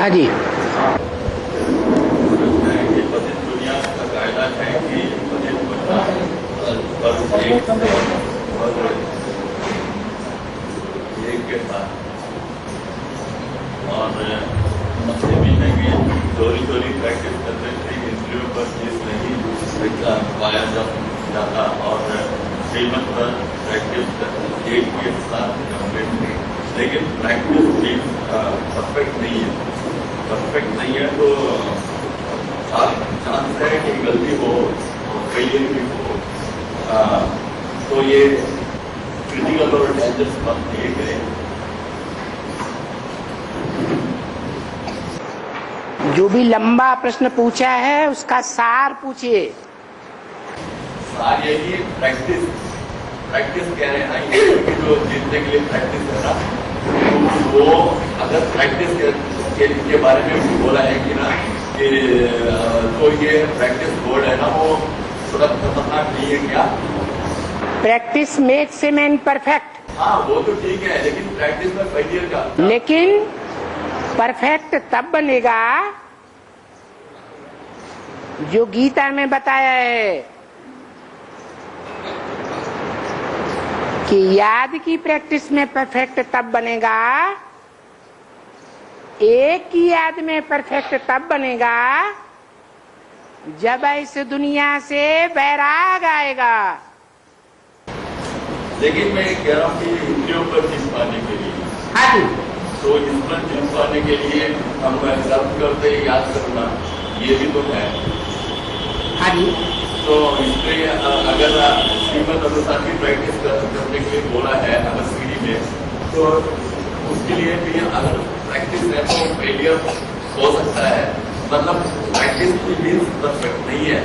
हाँ जी। दुनिया का कायदा है कि एक के साथ और मस्जिद में भी चोरी प्रैक्टिस करने से इंद्रियों पर चीज नहीं पाया जाता और श्रीमत पर प्रैक्टिस एक के साथ कंप्लीट नहीं, लेकिन प्रैक्टिस भी परफेक्ट नहीं है तो चांस है कि गलती हो, फेलियर भी हो, तो ये क्रिटिकल और डेंजरस बात नहीं है। जो भी लंबा प्रश्न पूछा है उसका सार पूछिए। सार यही प्रैक्टिस कह रहे हैं कि जो जीतने के लिए प्रैक्टिस है ना, वो अगर प्रैक्टिस के बारे में बोला है कि ना कि तो ये प्रैक्टिस वर्ड है ना, वो थोड़ा खतरनाक नहीं है क्या? Practice makes a man perfect. हाँ वो तो ठीक है, लेकिन प्रैक्टिस में फेलियर का। लेकिन परफेक्ट तब बनेगा जो गीता में बताया है कि याद की प्रैक्टिस में परफेक्ट तब बनेगा, एक की याद में परफेक्ट तब बनेगा जब इस दुनिया से वैराग आएगा। लेकिन मैं कह रहा हूँ कि इंद्रियों पर जीत पाने के लिए, हाँ जी, तो इस पर जीत पाने के लिए हम सर्व करते याद करना, ये भी तो है। हाँ जी। तो इसलिए अगर श्रीमत अनुसार की प्रैक्टिस करने के लिए बोला है अगर सीढ़ी में, तो उसके लिए भी अगर प्रैक्टिस है तो फेलियर हो सकता है। मतलब प्रैक्टिस भी परफेक्ट नहीं है,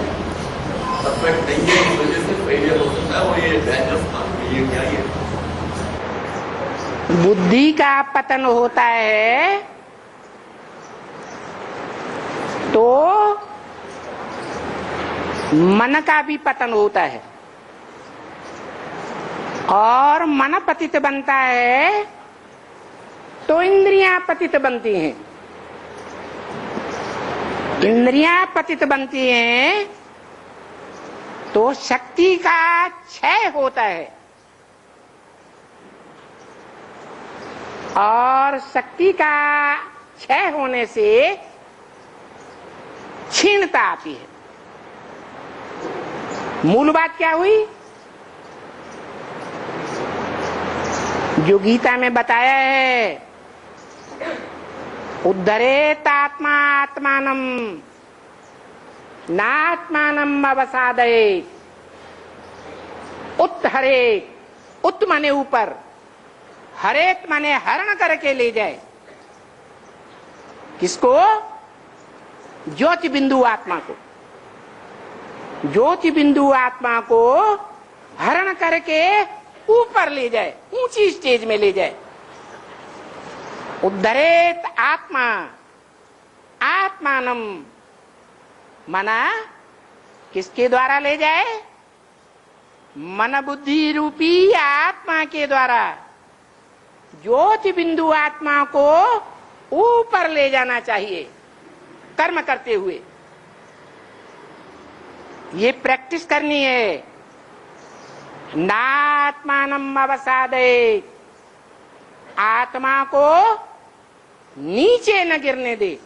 इस वजह से फेलियर हो सकता है। और ये डेंजरस बात नहीं है क्या? ये बुद्धि का पतन होता है तो मन का भी पतन होता है, और मन पतित बनता है तो इंद्रियां पतित बनती हैं। इंद्रियां पतित बनती हैं तो शक्ति का क्षय होता है, और शक्ति का क्षय होने से क्षीणता आती है। मूल बात क्या हुई? जो गीता में बताया है, उद्धरेत आत्मा आत्मानम नात्मानम अवसादयेत। उत्हरेत, उत माने ऊपर, हरेत माने हरण करके ले जाए। किसको? ज्योति बिंदु आत्मा को। ज्योति बिंदु आत्मा को हरण करके ऊपर ले जाए, ऊंची स्टेज में ले जाए। उद्धरेत आत्मा आत्मानम, मना किसके द्वारा ले जाए? मन बुद्धि रूपी आत्मा के द्वारा ज्योति बिंदु आत्मा को ऊपर ले जाना चाहिए कर्म करते हुए। ये प्रैक्टिस करनी है। नात्मानम अवसादयेत, आत्मा को नीचे न गिरने दे।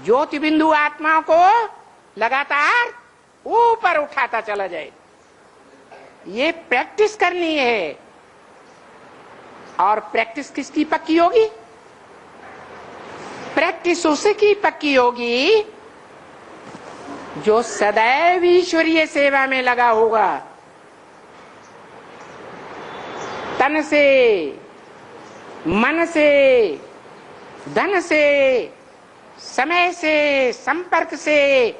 ज्योति बिंदु आत्मा को लगातार ऊपर उठाता चला जाए। ये प्रैक्टिस करनी है। और प्रैक्टिस किसकी पक्की होगी? प्रैक्टिस उसकी पक्की होगी जो सदैव ईश्वरीय सेवा में लगा होगा। तन से, मन से, धन से, समय से, संपर्क से,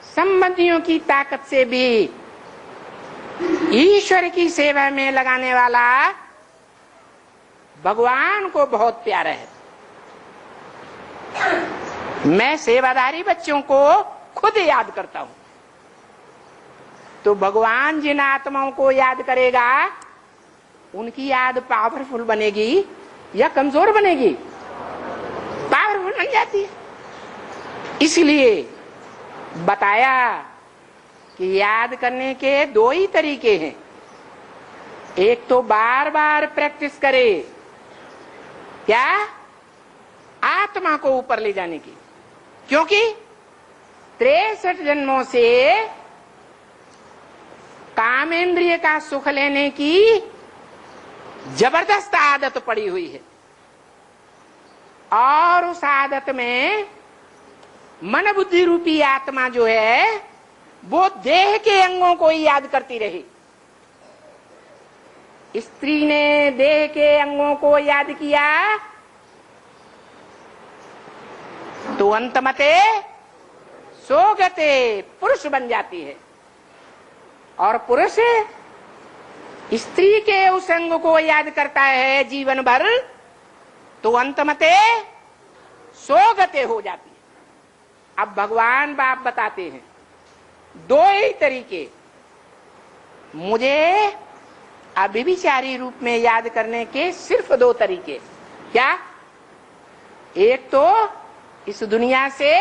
संबंधियों की ताकत से भी ईश्वर की सेवा में लगाने वाला भगवान को बहुत प्यारा है। मैं सेवादारी बच्चों को खुद याद करता हूं, तो भगवान जिन आत्माओं को याद करेगा उनकी याद पावरफुल बनेगी या कमजोर बनेगी? पावरफुल बन जाती है। इसलिए बताया कि याद करने के दो ही तरीके हैं। एक तो बार बार प्रैक्टिस करे, क्या, आत्मा को ऊपर ले जाने की, क्योंकि 63 जन्मों से कामेंद्रिय का सुख लेने की जबरदस्त आदत पड़ी हुई है, और उस आदत में मन बुद्धि रूपी आत्मा जो है वो देह के अंगों को ही याद करती रही। स्त्री ने देह के अंगों को याद किया तो अंतमते सोगते पुरुष बन जाती है, और पुरुष स्त्री के उस अंग को याद करता है जीवन भर तो अंतमते सोगते हो जाती है। अब भगवान बाप बताते हैं दो ही तरीके मुझे अभिविचारी रूप में याद करने के, सिर्फ दो तरीके। क्या? एक तो इस दुनिया से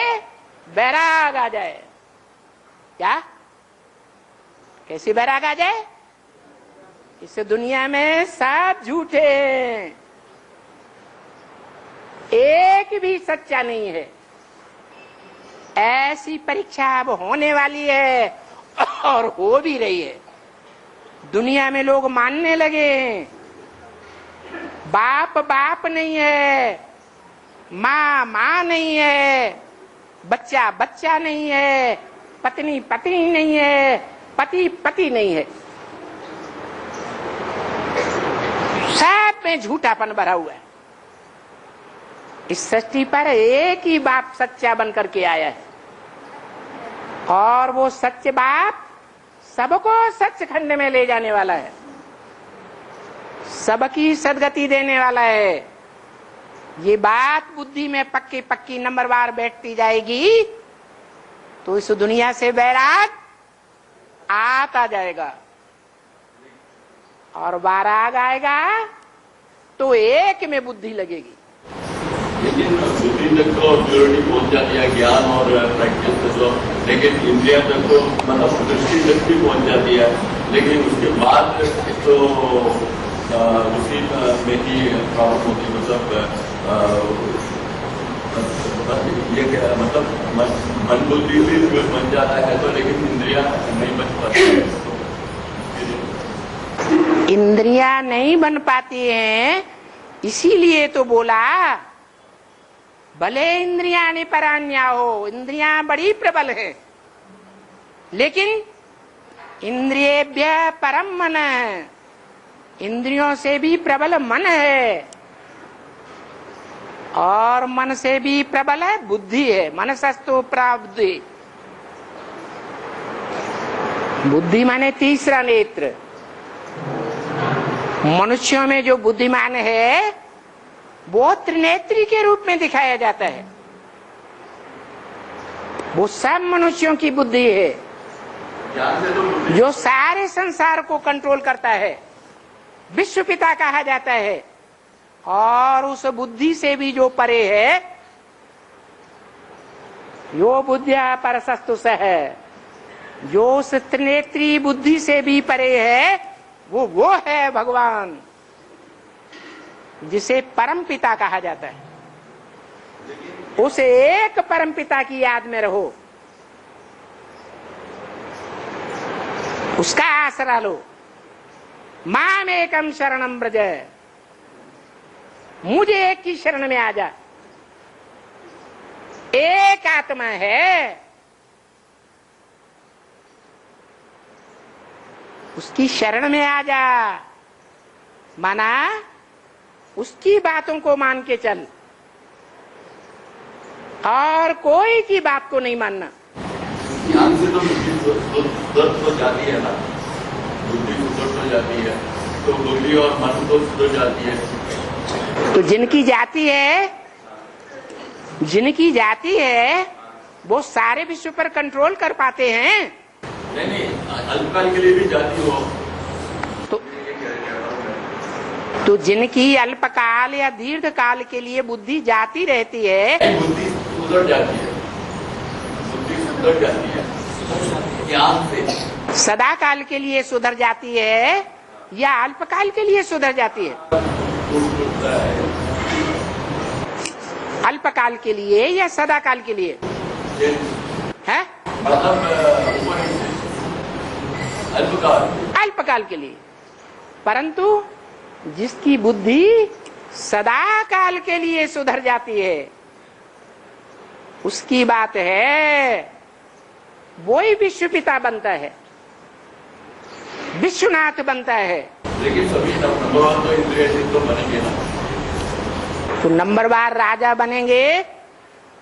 बैराग आ जाए। क्या? कैसे बैराग आ जाए? इस दुनिया में सब झूठे हैं, एक भी सच्चा नहीं है। ऐसी परीक्षा अब होने वाली है और हो भी रही है। दुनिया में लोग मानने लगे बाप बाप नहीं है, माँ माँ नहीं है, बच्चा बच्चा नहीं है, पत्नी पत्नी नहीं है, पति पति नहीं है। सब में झूठापन भरा हुआ है। इस सृष्टि पर एक ही बाप सच्चा बन करके आया है, और वो सच्चे बाप सबको सचखंड में ले जाने वाला है, सबकी सदगति देने वाला है। ये बात बुद्धि में पक्की पक्की नंबरवार बैठती जाएगी तो इस दुनिया से बैराग आता जाएगा, और बैराग आएगा तो एक में बुद्धि लगेगी। लेकिन बुद्धि तक तो प्योरिटी पहुंच जाती है, ज्ञान और प्रैक्टिस तक तो, लेकिन इंद्रिया तक तो मतलब दृष्टि तक भी पहुंच जाती है। लेकिन उसके बाद तो उसी में ही प्रॉब्लम होती है। मतलब ये क्या मतलब मन बुद्धि भी बन जाता है तो, लेकिन इंद्रिया नहीं बन पाती है। इंद्रिया नहीं बन पाती हैं, इसीलिए तो बोला भले इंद्रियां परान्या हो, इंद्रियां बड़ी प्रबल है, लेकिन इंद्रियेभ्य परम मन, इंद्रियों से भी प्रबल मन है, और मन से भी प्रबल है बुद्धि है। मनसस्तु प्राबुद्धि, बुद्धि माने तीसरा नेत्र। मनुष्यों में जो बुद्धिमान है वो त्रिनेत्री के रूप में दिखाया जाता है। वो सब मनुष्यों की बुद्धि है जो सारे संसार को कंट्रोल करता है, विश्व पिता कहा जाता है। और उस बुद्धि से भी जो परे है, यो बुद्धिया परसस्तुष है, जो उस त्रिनेत्री बुद्धि से भी परे है, वो है भगवान, जिसे परम पिता कहा जाता है। उस एक परम पिता की याद में रहो, उसका आसरा लो। माम एकम शरणम ब्रज, मुझे एक की शरण में आ जा। एक आत्मा है, उसकी शरण में आ जा, माना उसकी बातों को मान के चल, और कोई की बात को नहीं मानना। ज्ञान से तो बुद्धि तो जाती है ना, बुद्धि सुधर तो जाती है, तो बुद्धि और मन तो सुधर जाती है। तो जिनकी जाती है वो सारे विश्व पर कंट्रोल कर पाते हैं। नहीं, अल्पकाल के लिए भी जाती हो तो जिनकी अल्पकाल या दीर्घ काल के लिए बुद्धि जाती रहती है, बुद्धि सुधर जाती है, बुद्धि सुधर जाती है ज्ञान से। सदा काल के लिए सुधर जाती है या अल्पकाल के लिए सुधर जाती है? अल्पकाल के लिए या सदा काल के लिए है? अल्पकाल के लिए। परंतु जिसकी बुद्धि सदा काल के लिए सुधर जाती है, उसकी बात है, वो ही विश्व पिता बनता है, विश्वनाथ बनता है। लेकिन सभी नंबरवार तो इंद्रिय तो बनेंगे ना। तो नंबरवार राजा बनेंगे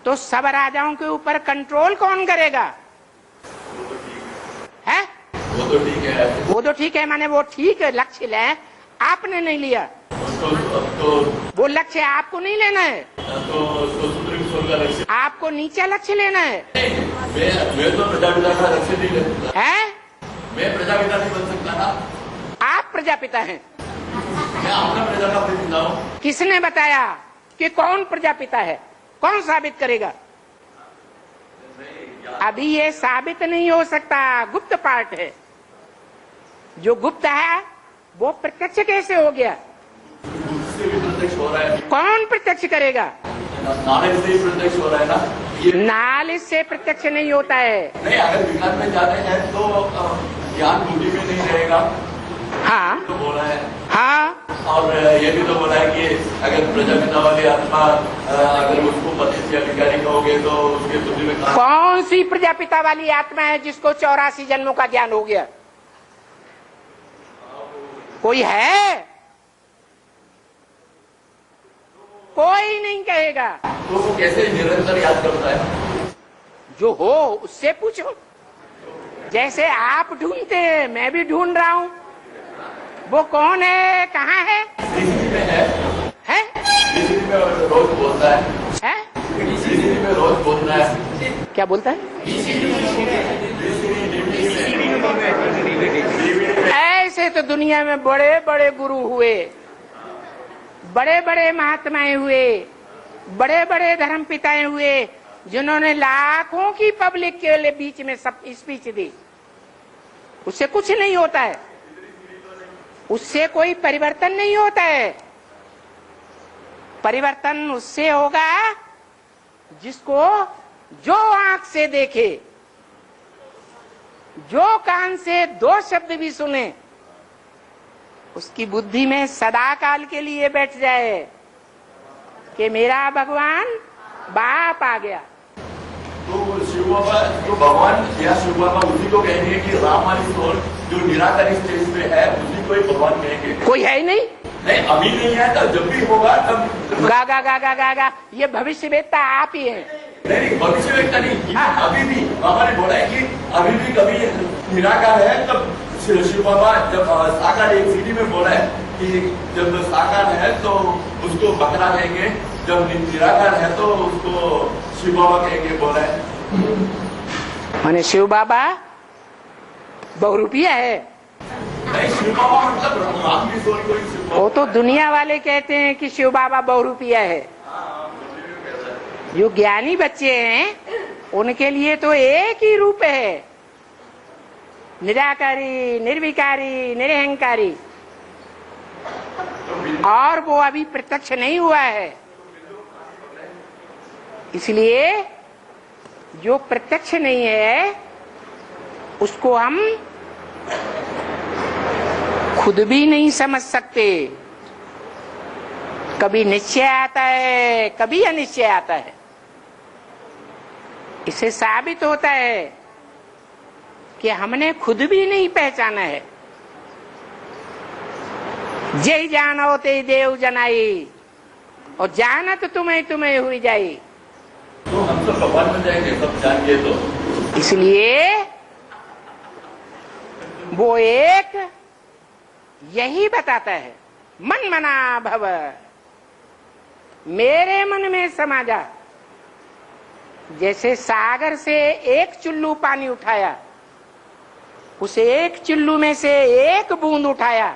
तो सब राजाओं के ऊपर कंट्रोल कौन करेगा? है? वो तो ठीक है, वो तो ठीक है, माने वो ठीक है, लक्ष्य ले, आपने नहीं लिया। तो वो लक्ष्य आपको नहीं लेना है, तो सुप्रीम कोर्ट का लक्ष्य, आपको नीचा लक्ष्य लेना है। मैं तो प्रजापिता का लक्ष्य नहीं ले सकता है? मैं प्रजापिता नहीं बन सकता ना। आप प्रजापिता हैं। मैं अपना प्रजा का प्रतिनिधि हूँ। किसने बताया कि कौन प्रजापिता है? कौन साबित करेगा? अभी ये साबित नहीं हो सकता, गुप्त पार्ट है। जो गुप्त है वो प्रत्यक्ष कैसे हो गया? उससे भी प्रत्यक्ष हो रहा है। कौन प्रत्यक्ष करेगा? नॉलेज से ही प्रत्यक्ष हो रहा है ना। ये नॉलेज से प्रत्यक्ष नहीं होता है। नहीं, अगर विज्ञान में जाते हैं तो ज्ञान बुद्धि में नहीं रहेगा। हाँ तो बोला है। हाँ, और ये भी तो बोला है कि अगर प्रजापिता वाली आत्मा अगर उसको पति से अधिकारी कहोगे तो उसके बुद्धि में कौन सी प्रजापिता वाली आत्मा है जिसको 84 जन्मों का ज्ञान हो गया? कोई है? कोई नहीं कहेगा। तो वो कैसे निरंतर याद करता है? जो हो उससे पूछो। जैसे आप ढूंढते हैं, मैं भी ढूंढ रहा हूँ। वो कौन है, कहाँ है? डीसीडी में है। है? डीसीडी में रोज बोलता है। है? डीसीडी में रोज बोलता है। क्या बोलता है? ऐसे तो दुनिया में बड़े बड़े गुरु हुए, बड़े बड़े महात्माएं हुए, बड़े बड़े धर्म पिताएं हुए, जिन्होंने लाखों की पब्लिक के लिए बीच में सब स्पीच दी। उससे कुछ नहीं होता है, उससे कोई परिवर्तन नहीं होता है। परिवर्तन उससे होगा जिसको जो आंख से देखे, जो कान से 2 शब्द भी सुने, उसकी बुद्धि में सदा काल के लिए बैठ जाए कि मेरा भगवान बाप आ गया। तो शिव बाबा, जो भगवान या शिव बाबा उसी को कहेंगे कि राम वाली सोल जो निराकारी स्टेज पे है उसी को ही भगवान कहेंगे। कोई है ही नहीं। नहीं, अभी नहीं है, तो जब भी होगा तब गा गा गा गा गा गा, ये भविष्यवेत्ता आप ही हैं। नहीं, भविष्य व्यक्ता नहीं, अभी भी बाबा ने बोला है कि अभी भी कभी निराकार है तब शिव बाबा जब साकार एक सीढ़ी में बोला है कि जब साकार है तो उसको बकरा कहेंगे, जब निराकार है तो उसको शिव बाबा कहेंगे, बोला है। माने शिव बाबा बहुरूपिया है। नहीं, शिव बाबा मतलब राम की सोल को ही शिव बाबा। वो तो दुनिया वाले कहते हैं कि शिव बाबा बहुरूपिया है। जो ज्ञानी बच्चे हैं उनके लिए तो एक ही रूप है, निराकारी, निर्विकारी, निरहंकारी, और वो अभी प्रत्यक्ष नहीं हुआ है। इसलिए जो प्रत्यक्ष नहीं है उसको हम खुद भी नहीं समझ सकते। कभी निश्चय आता है, कभी अनिश्चय आता है। इससे साबित होता है कि हमने खुद भी नहीं पहचाना है। जय जानो ते देव जनाई, और जानत तुम्हें तुम्हें हुई जाई। तो हम सब भगवान बन जाएंगे सब जान के। तो इसलिए वो एक यही बताता है, मन मना भव, मेरे मन में समा जा। जैसे सागर से एक चुल्लू पानी उठाया, उसे एक चुल्लू में से एक बूंद उठाया,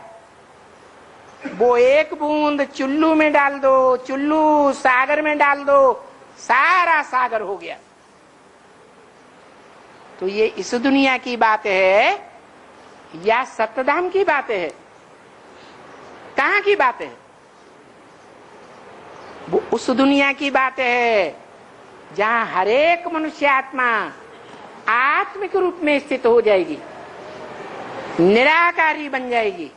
वो एक बूंद चुल्लू में डाल दो, चुल्लू सागर में डाल दो, सारा सागर हो गया। तो ये इस दुनिया की बात है या सत्यधाम की बात है? कहां की बात है? वो उस दुनिया की बात है जहां हर एक मनुष्य आत्मा आत्मिक रूप में स्थित हो जाएगी, निराकारी बन जाएगी,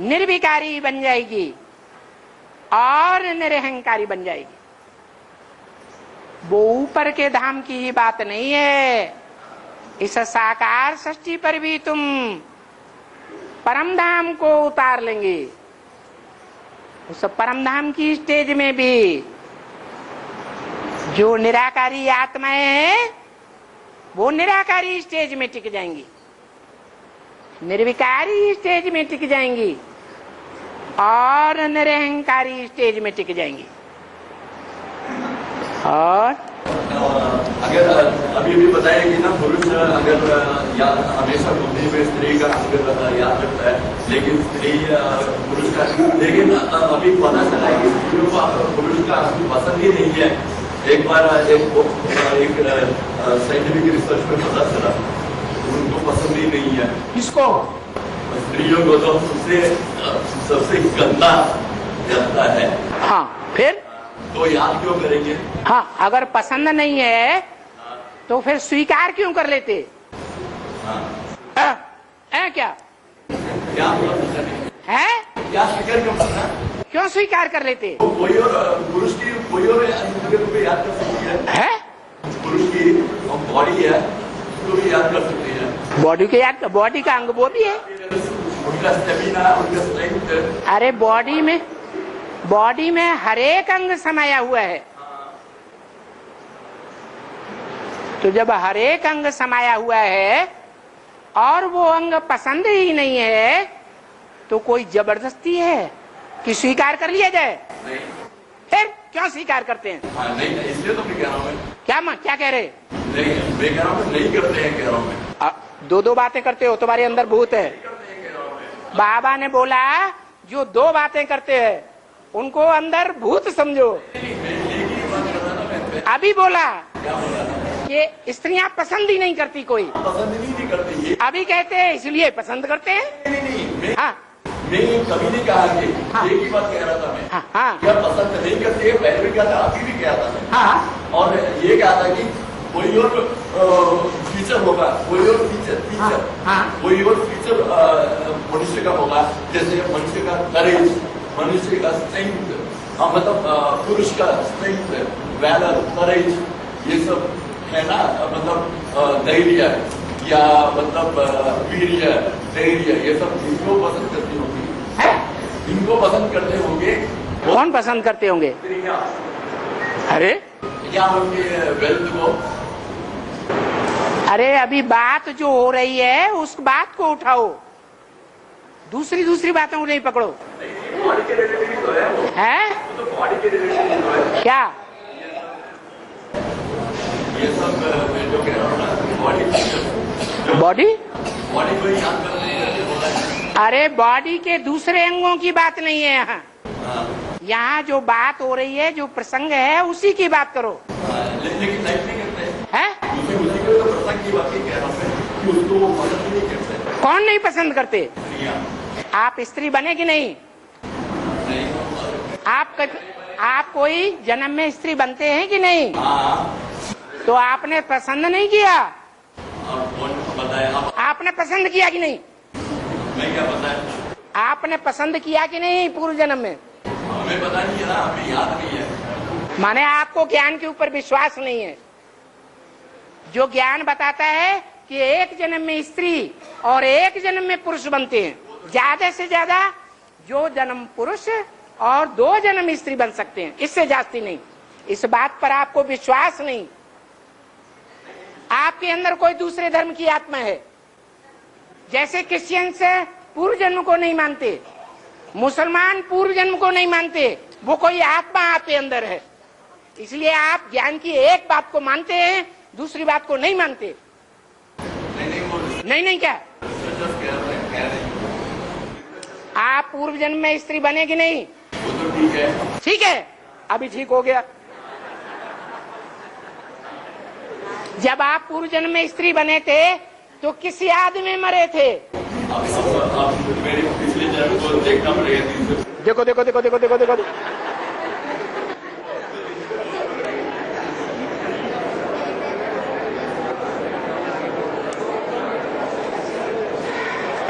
निर्विकारी बन जाएगी और निरहंकारी बन जाएगी। वो ऊपर के धाम की ही बात नहीं है। इस साकार सृष्टि पर भी तुम परम धाम को उतार लेंगे। उस परम धाम की स्टेज में भी जो निराकारी आत्माएं हैं वो निराकारी स्टेज में टिक जाएंगी, निर्विकारी स्टेज में टिक जाएंगी और निरहंकारी स्टेज में टिक जाएंगी। और अगर अभी भी बताया कि ना पुरुष अगर याद हमेशा बुद्धि में स्त्री का अंग याद रखता है, लेकिन स्त्री पुरुष का, लेकिन अभी पता चला है कि स्त्रियों को पुरुष का अंग पसंद ही नहीं है। एक बार एक साइंटिफिक रिसर्च में पता चला उनको पसंद ही नहीं है। किसको? स्त्रियों को तो सबसे गंदा लगता है। हाँ, फिर तो याद क्यों करेंगे? हाँ, अगर पसंद नहीं है तो फिर स्वीकार क्यों कर लेते? क्या है? क्या स्वीकार क्यों करना? क्यों स्वीकार कर लेते? कोई और पुरुष की कोई और अंग को याद कर सकती है? पुरुष की बॉडी है उसको भी याद कर सकती है। बॉडी के याद, बॉडी का अंग वो भी है, उनका स्टेमिना, उनका स्ट्रेंथ। अरे बॉडी में हर एक अंग समाया हुआ है। तो जब हर एक अंग समाया हुआ है और वो अंग पसंद ही नहीं है तो कोई जबरदस्ती है कि स्वीकार कर लिया जाए? नहीं। फिर क्यों स्वीकार करते हैं? हाँ, नहीं, इसलिए तो मैं कह रहा हूँ। क्या कह रहे? नहीं, मैं कह रहा हूँ नहीं करते हैं, कह रहा हूँ मैं। दो बातें करते हो, तुम्हारे अंदर भूत है। बाबा ने बोला जो दो बातें करते हैं उनको अंदर भूत समझो। अभी बोला कि स्त्रियां पसंद ही नहीं करती, कोई पसंद नहीं करती। अभी कहते हैं इसलिए पसंद करते हैं। नहीं, हाँ, मैं कभी नहीं कहा कि हाँ, एक ही बात कह रहा था मैं। हाँ, क्या पसंद नहीं करती है, पहले भी कहा था, अभी भी कहा था मैं। हाँ, और ये कहा था कि कोई और फीचर होगा, कोई और फीचर कोई और फीचर मनुष्य का होगा, जैसे मनुष्य का करेज, मनुष्य का स्ट्रेंथ, मतलब पुरुष का स्ट्रेंथ, वैलर, करेज, ये सब है ना, मतलब धैर्य या मतलब वीर्य, धैर्य, ये सब इनको पसंद करती होंगी। इनको पसंद करते होंगे। कौन पसंद करते होंगे? अरे या उनके वेल्थ को। अरे अभी बात जो हो रही है उस बात को उठाओ, दूसरी बातों को नहीं पकड़ो। बॉडी के रिलेटेड तो है वो। है? तो बॉडी के रिलेटेड तो है। क्या? ये सब मैं जो कह रहा हूँ ना, बॉडी को ही याद करना। अरे बॉडी के दूसरे अंगों की बात नहीं है यहाँ। यहाँ जो बात हो रही है, जो प्रसंग है, उसी की बात करो। लेकिन नहीं करते हैं? उसी को तो प्रसंग की बात ही कह रहा हूँ कि उसको वो पसंद नहीं करते। कौन नहीं पसंद करते? आप स्त्री बने कि नहीं? आप कोई जन्म में स्त्री बनते हैं कि नहीं? तो आपने पसंद नहीं किया? आपने पसंद किया कि नहीं? मैं क्या पता है? आपने पसंद किया कि नहीं पूर्व जन्म में? हमें पता नहीं है ना, हमें याद नहीं है। माने आपको ज्ञान के ऊपर विश्वास नहीं है। जो ज्ञान बताता है कि एक जन्म में स्त्री और एक जन्म में पुरुष बनते हैं, ज्यादा से ज्यादा जो जन्म पुरुष और 2 जन्म स्त्री बन सकते हैं, इससे जास्ती नहीं। इस बात पर आपको विश्वास नहीं। आपके अंदर कोई दूसरे धर्म की आत्मा है। जैसे क्रिश्चियन से पूर्व जन्म को नहीं मानते, मुसलमान पूर्व जन्म को नहीं मानते, वो कोई आत्मा आपके अंदर है। इसलिए आप ज्ञान की एक बात को मानते हैं, दूसरी बात को नहीं मानते। नहीं क्या? आप पूर्व जन्म में स्त्री बने कि नहीं? वो तो ठीक है। ठीक है, अभी ठीक हो गया। जब आप पूर्व जन्म में स्त्री बने थे तो किस याद में मरे थे? आप मेरे पिछले जन्म को देखना पड़ेगा। देखो देखो देखो देखो देखो देखो,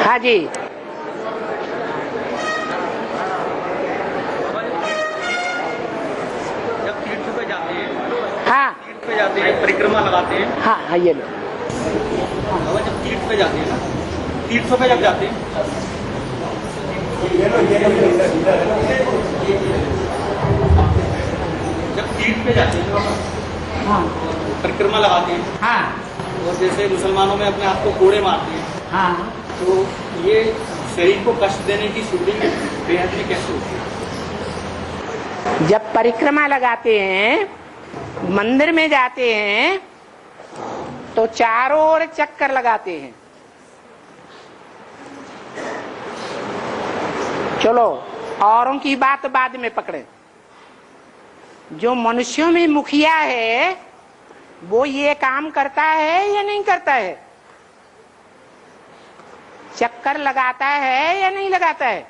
हाँ जी, जब तीर्थ पे जाते हैं, हाँ तीर्थ पे जाते हैं, परिक्रमा लगाते हैं। हाँ हाँ, ये लो। बाबा जब तीर्थ पे जाते हैं ना, तीर्थों पे जब जाते हैं, जब तीर्थ पे जाते हैं बाबा, हाँ परिक्रमा लगाते हैं, हाँ और जैसे मुसलमानों में अपने आप को कोड़े मारते हैं, हाँ, तो ये शरीर को कष्ट देने की शूटिंग बेहद में कैसे होती है? जब परिक्रमा लगाते हैं, मंदिर में जाते हैं, तो चारों ओर चक्कर लगाते हैं। चलो औरों की बात बाद में पकड़े। जो मनुष्यों में मुखिया है वो ये काम करता है या नहीं करता है? चक्कर लगाता है या नहीं लगाता है?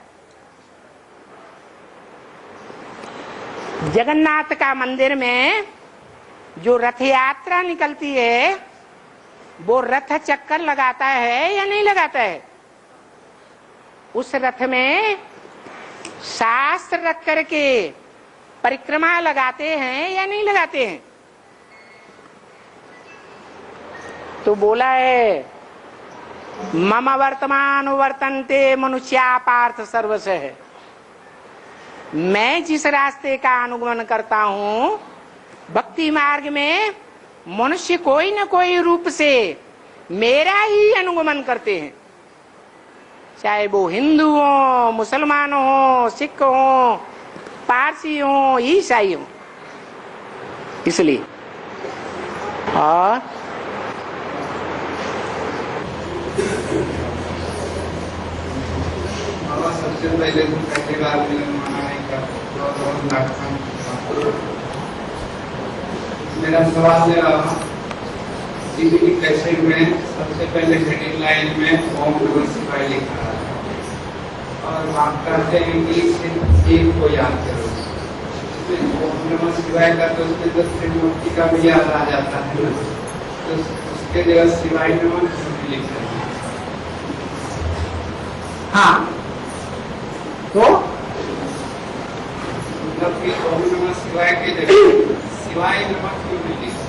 जगन्नाथ का मंदिर में जो रथ यात्रा निकलती है वो रथ चक्कर लगाता है या नहीं लगाता है? उस रथ में शास्त्र रख करके परिक्रमा लगाते हैं या नहीं लगाते हैं? तो बोला है मम वर्तमान वर्तन्ते मनुष्या पार्थ सर्वश है। मैं जिस रास्ते का अनुगमन करता हूँ भक्ति मार्ग में, मनुष्य कोई न कोई रूप से मेरा ही अनुगमन करते हैं, चाहे वो हिंदू हो, मुसलमान हो, सिख हो, पारसी हो, ईसाई हो। इसलिए और सबसे पहले तो पहली बार मिलन मनाने का मेरा सवाल है, जीवी कैसेट में सबसे पहले हेडिंग लाइन में ओम नमः शिवाय लिखा है और आप कहते हैं कि सिर्फ एक को याद करो। ओम नमः शिवाय का तो उसमें तो त्रिमूर्ति का भी याद आ जाता है ना, तो उसके जगह शिवाय नमः लिखा है। हाँ, तो मतलब कि ओम नमः शिवाय के जगह शिवाय नमः क्यों नहीं लिखा?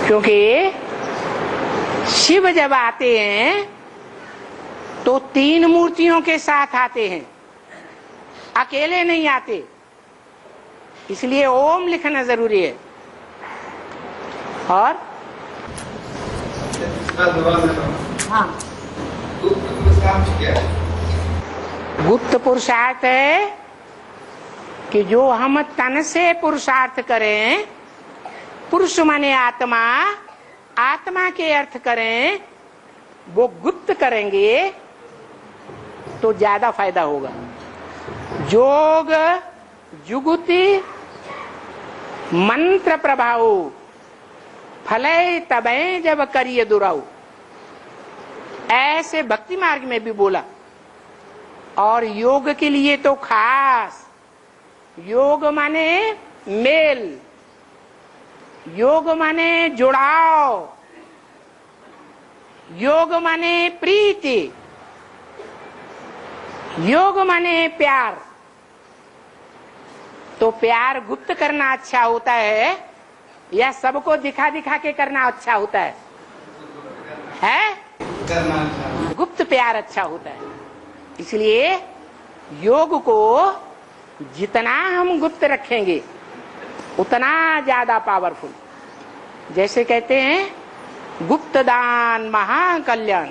क्योंकि शिव जब आते हैं तो तीन मूर्तियों के साथ आते हैं, अकेले नहीं आते, इसलिए ओम लिखना जरूरी है। और हाँ, गुप्त पुरुषार्थ है कि जो हम तन से पुरुषार्थ करें, पुरुष माने आत्मा, आत्मा के अर्थ करें, वो गुप्त करेंगे तो ज्यादा फायदा होगा। जोग जुगुति मंत्र प्रभाव फले तबे जब करिए दुराऊ, ऐसे भक्ति मार्ग में भी बोला। और योग के लिए तो खास, योग माने मेल, योग माने जुड़ाव, योग माने प्रीति, योग माने प्यार। तो प्यार गुप्त करना अच्छा होता है या सबको दिखा दिखा के करना अच्छा होता है? गुप्त प्यार अच्छा होता है। इसलिए योग को जितना हम गुप्त रखेंगे उतना ज्यादा पावरफुल। जैसे कहते हैं गुप्त दान महाकल्याण।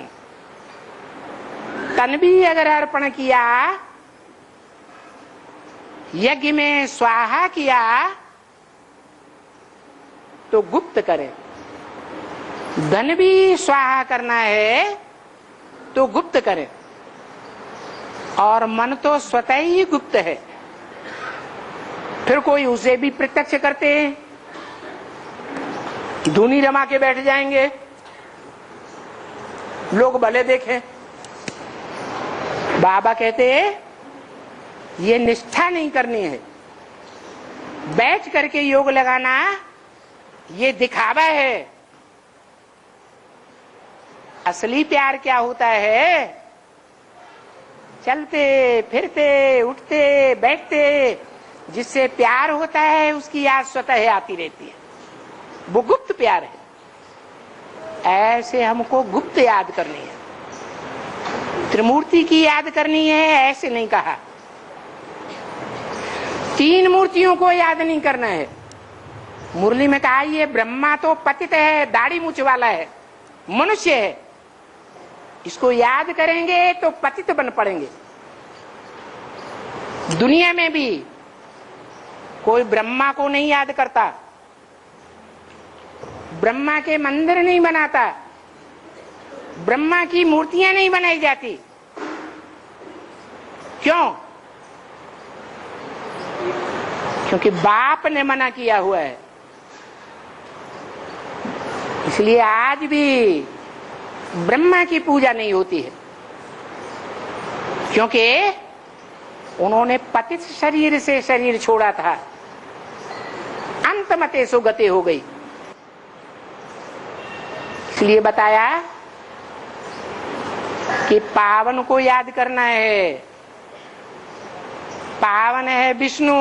तन भी अगर अर्पण किया, यज्ञ में स्वाहा किया, तो गुप्त करे। धन भी स्वाहा करना है तो गुप्त करें, और मन तो स्वतः ही गुप्त है, फिर कोई उसे भी प्रत्यक्ष करते हैं, धुनी रमा के बैठ जाएंगे, लोग भले देखें। बाबा कहते हैं ये निष्ठा नहीं करनी है, बैठ करके योग लगाना ये दिखावा है। असली प्यार क्या होता है? चलते फिरते उठते बैठते जिससे प्यार होता है उसकी याद स्वतः आती रहती है, वो गुप्त प्यार है। ऐसे हमको गुप्त याद करनी है, त्रिमूर्ति की याद करनी है, ऐसे नहीं कहा। तीन मूर्तियों को याद नहीं करना है। मुरली में कहा ये ब्रह्मा तो पतित है, दाढ़ी मूछ वाला है, मनुष्य है, इसको याद करेंगे तो पतित बन पड़ेंगे। दुनिया में भी कोई ब्रह्मा को नहीं याद करता, ब्रह्मा के मंदिर नहीं बनाता, ब्रह्मा की मूर्तियां नहीं बनाई जाती। क्यों? क्योंकि बाप ने मना किया हुआ है। इसलिए आज भी ब्रह्मा की पूजा नहीं होती है, क्योंकि उन्होंने पतित शरीर से शरीर छोड़ा था, अंतमते सुगति हो गई। इसलिए बताया कि पावन को याद करना है। पावन है विष्णु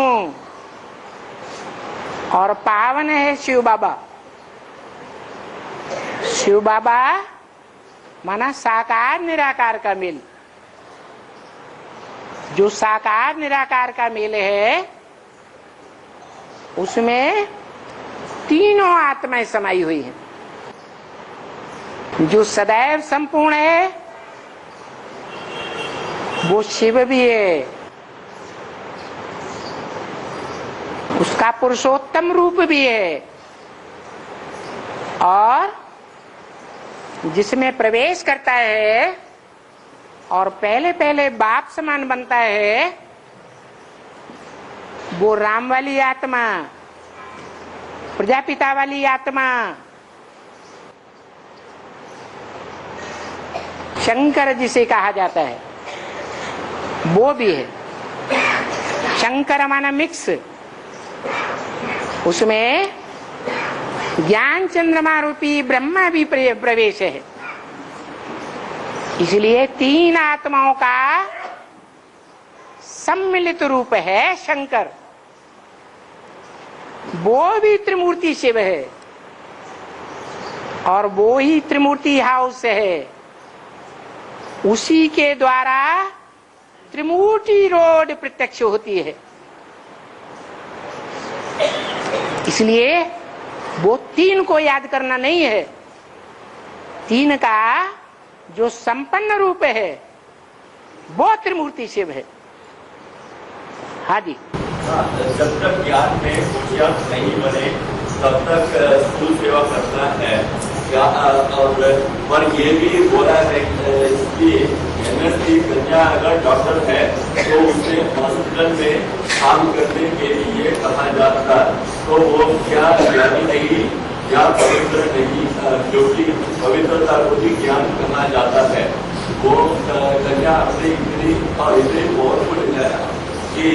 और पावन है शिव बाबा। शिव बाबा माना साकार निराकार का मेल। जो साकार निराकार का मेल है उसमें तीनों आत्माएं समाई हुई हैं। जो सदैव संपूर्ण है वो शिव भी है, उसका पुरुषोत्तम रूप भी है, और जिसमें प्रवेश करता है और पहले पहले बाप समान बनता है वो राम वाली आत्मा, प्रजापिता वाली आत्मा, शंकर जिसे कहा जाता है वो भी है। शंकर माना मिक्स, उसमें ज्ञान चंद्रमा रूपी ब्रह्मा भी प्रवेश है। इसलिए तीन आत्माओं का सम्मिलित रूप है शंकर। वो भी त्रिमूर्ति शिव है और वो ही त्रिमूर्ति हाउस है। उसी के द्वारा त्रिमूर्ति रोड प्रत्यक्ष होती है। इसलिए वो तीन को याद करना नहीं है, तीन का जो संपन्न रूप है वो त्रिमूर्ति शिव है। हाँ जी। जब तक ज्ञान में होशियार नहीं बने तब तक स्कूल सेवा करना है क्या? और पर ये भी बोला है कि एमएससी कन्या अगर डॉक्टर है तो उसे हॉस्पिटल में काम करने के लिए कहा जाता, तो वो क्या ज्ञानी नहीं या पवित्र नहीं? क्योंकि पवित्रता को भी ज्ञान कहा जाता है। वो कन्या अपनी इतनी और इतनी पावरफुल है कि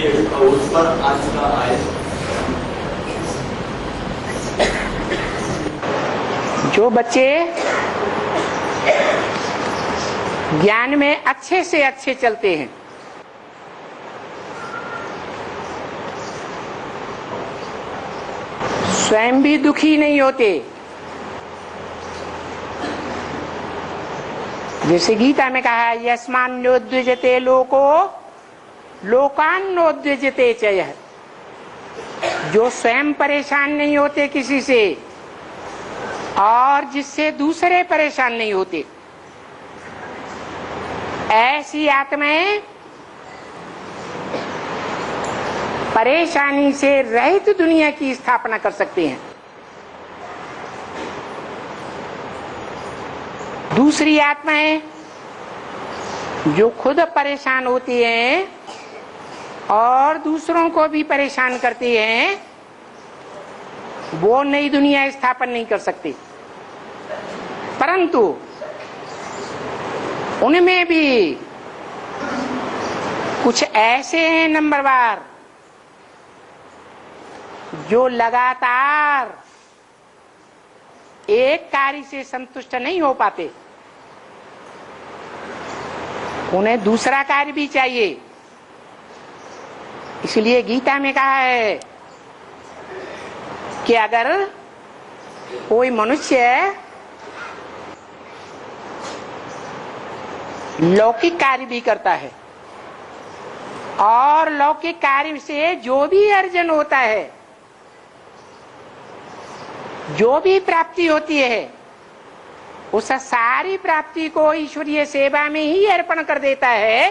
उस पर आस्था आए। जो बच्चे ज्ञान में अच्छे से अच्छे चलते हैं, स्वयं भी दुखी नहीं होते। जैसे गीता में कहा है यस्मान्योद्विजते लोको लोकान्योद्विजते चयः। जो स्वयं परेशान नहीं होते किसी से और जिससे दूसरे परेशान नहीं होते, ऐसी आत्माएं परेशानी से रहित दुनिया की स्थापना कर सकते हैं। दूसरी आत्माएं जो खुद परेशान होती हैं और दूसरों को भी परेशान करती हैं, वो नई दुनिया स्थापन नहीं कर सकती। परंतु उनमें भी कुछ ऐसे हैं नंबरवार जो लगातार एक कार्य से संतुष्ट नहीं हो पाते, उन्हें दूसरा कार्य भी चाहिए। इसलिए गीता में कहा है कि अगर कोई मनुष्य लौकिक कार्य भी करता है और लौकिक कार्य से जो भी अर्जन होता है, जो भी प्राप्ति होती है, उस सारी प्राप्ति को ईश्वरीय सेवा में ही अर्पण कर देता है,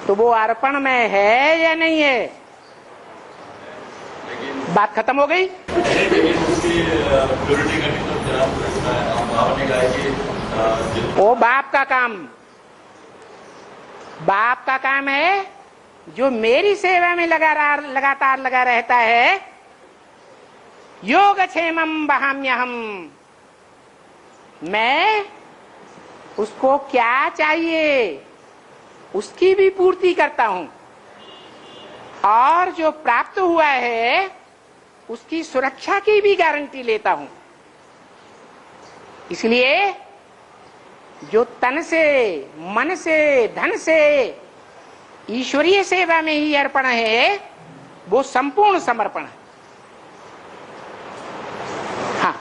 तो वो अर्पण में है या नहीं है? बात खत्म हो गई। लेकिन उसकी प्योरिटी का भी तो ध्यान रखना है। आपने कहा कि वो बाप का काम, बाप का काम है। जो मेरी सेवा में लगातार लगा रहता है, योगक्षेमं वहाम्यहम्, मैं उसको क्या चाहिए उसकी भी पूर्ति करता हूं, और जो प्राप्त हुआ है उसकी सुरक्षा की भी गारंटी लेता हूं। इसलिए जो तन से, मन से, धन से ईश्वरीय सेवा में ही अर्पण है, वो संपूर्ण समर्पण है। हाँ,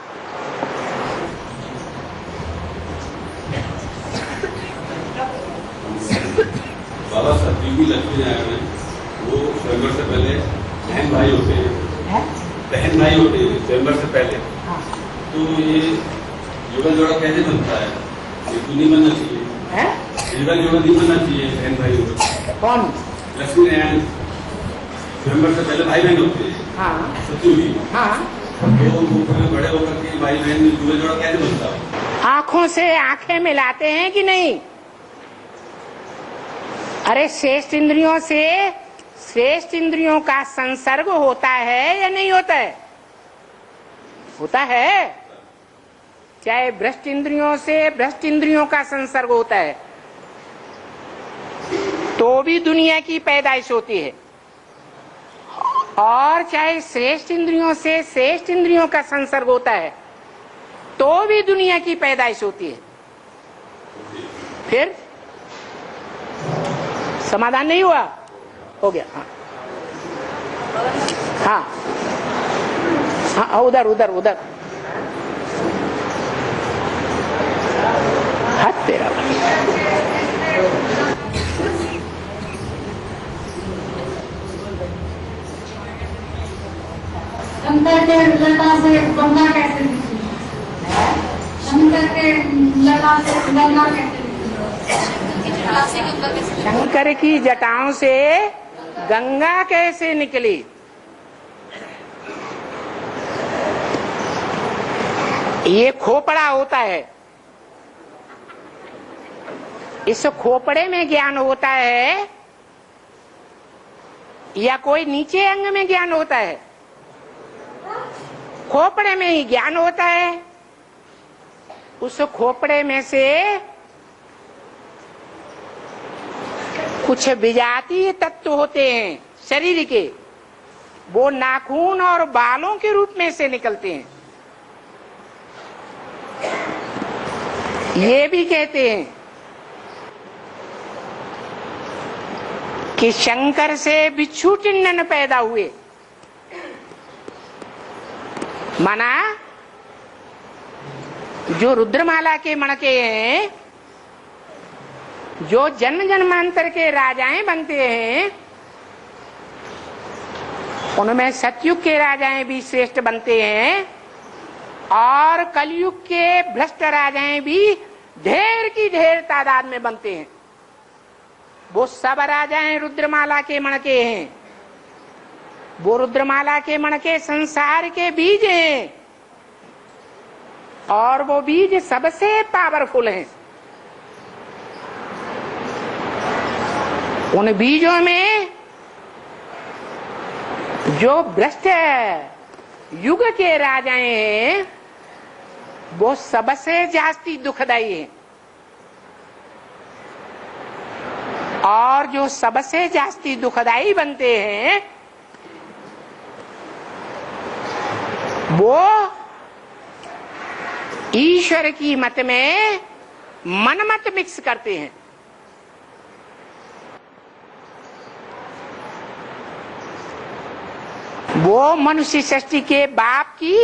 बाबा सतयुगी लक्ष्मी नारायण में वो स्वयंवर से पहले बहन भाई होते हैं, बहन भाई होते हैं स्वयंवर से पहले। तो ये युगल जोड़ा कैसे बनता है? ये तो नहीं बनना चाहिए, युगल जोड़ा नहीं बनना चाहिए बहन भाई होते। कौन? लक्ष्मी नारायण स्वयंवर से पहले भाई बहन होते हैं। हाँ सतयुगी। हाँ, तो वो बड़े होकर के भाई बहन युगल जोड़ा कैसे बनता है? आंखों से आंखें मिलाते हैं कि नहीं? अरे श्रेष्ठ इंद्रियों से श्रेष्ठ इंद्रियों का संसर्ग होता है या नहीं होता है? होता है। चाहे भ्रष्ट इंद्रियों से भ्रष्ट इंद्रियों का संसर्ग होता है तो भी दुनिया की पैदाइश होती है, और चाहे श्रेष्ठ इंद्रियों से श्रेष्ठ इंद्रियों का संसर्ग होता है तो भी दुनिया की पैदाइश होती है। फिर समाधान नहीं हुआ? हो गया। हाँ हाँ हाँ, उधर उधर उधर। हाथ तेरा शंकर के लता से गंगा कैसे निकली? शंकर के लता से गंगा कैसे निकली? शंकर की जटाओं से गंगा कैसे निकली? ये खोपड़ा होता है, इस खोपड़े में ज्ञान होता है या कोई नीचे अंग में ज्ञान होता है? खोपड़े में ही ज्ञान होता है। उस खोपड़े में से कुछ विजातीय तत्व होते हैं शरीर के, वो नाखून और बालों के रूप में से निकलते हैं। ये भी कहते हैं कि शंकर से बिच्छू टिंडन पैदा हुए, माना जो रुद्रमाला के मणके हैं, जो जन्म जन्मांतर के राजाएं बनते हैं, उनमें सतयुग के राजाएं भी श्रेष्ठ बनते हैं और कलयुग के भ्रष्ट राजाएं भी ढेर की ढेर तादाद में बनते हैं। वो सब राजाएं रुद्रमाला के मणके हैं। वो रुद्रमाला के मणके संसार के बीज हैं और वो बीज सबसे पावरफुल हैं। उन बीजों में जो भ्रष्ट युग के राजाएं हैं वो सबसे जास्ती दुखदाई है, और जो सबसे जास्ती दुखदाई बनते हैं वो ईश्वर की मत में मनमत मिक्स करते हैं। वो मनुष्य सृष्टि के बाप की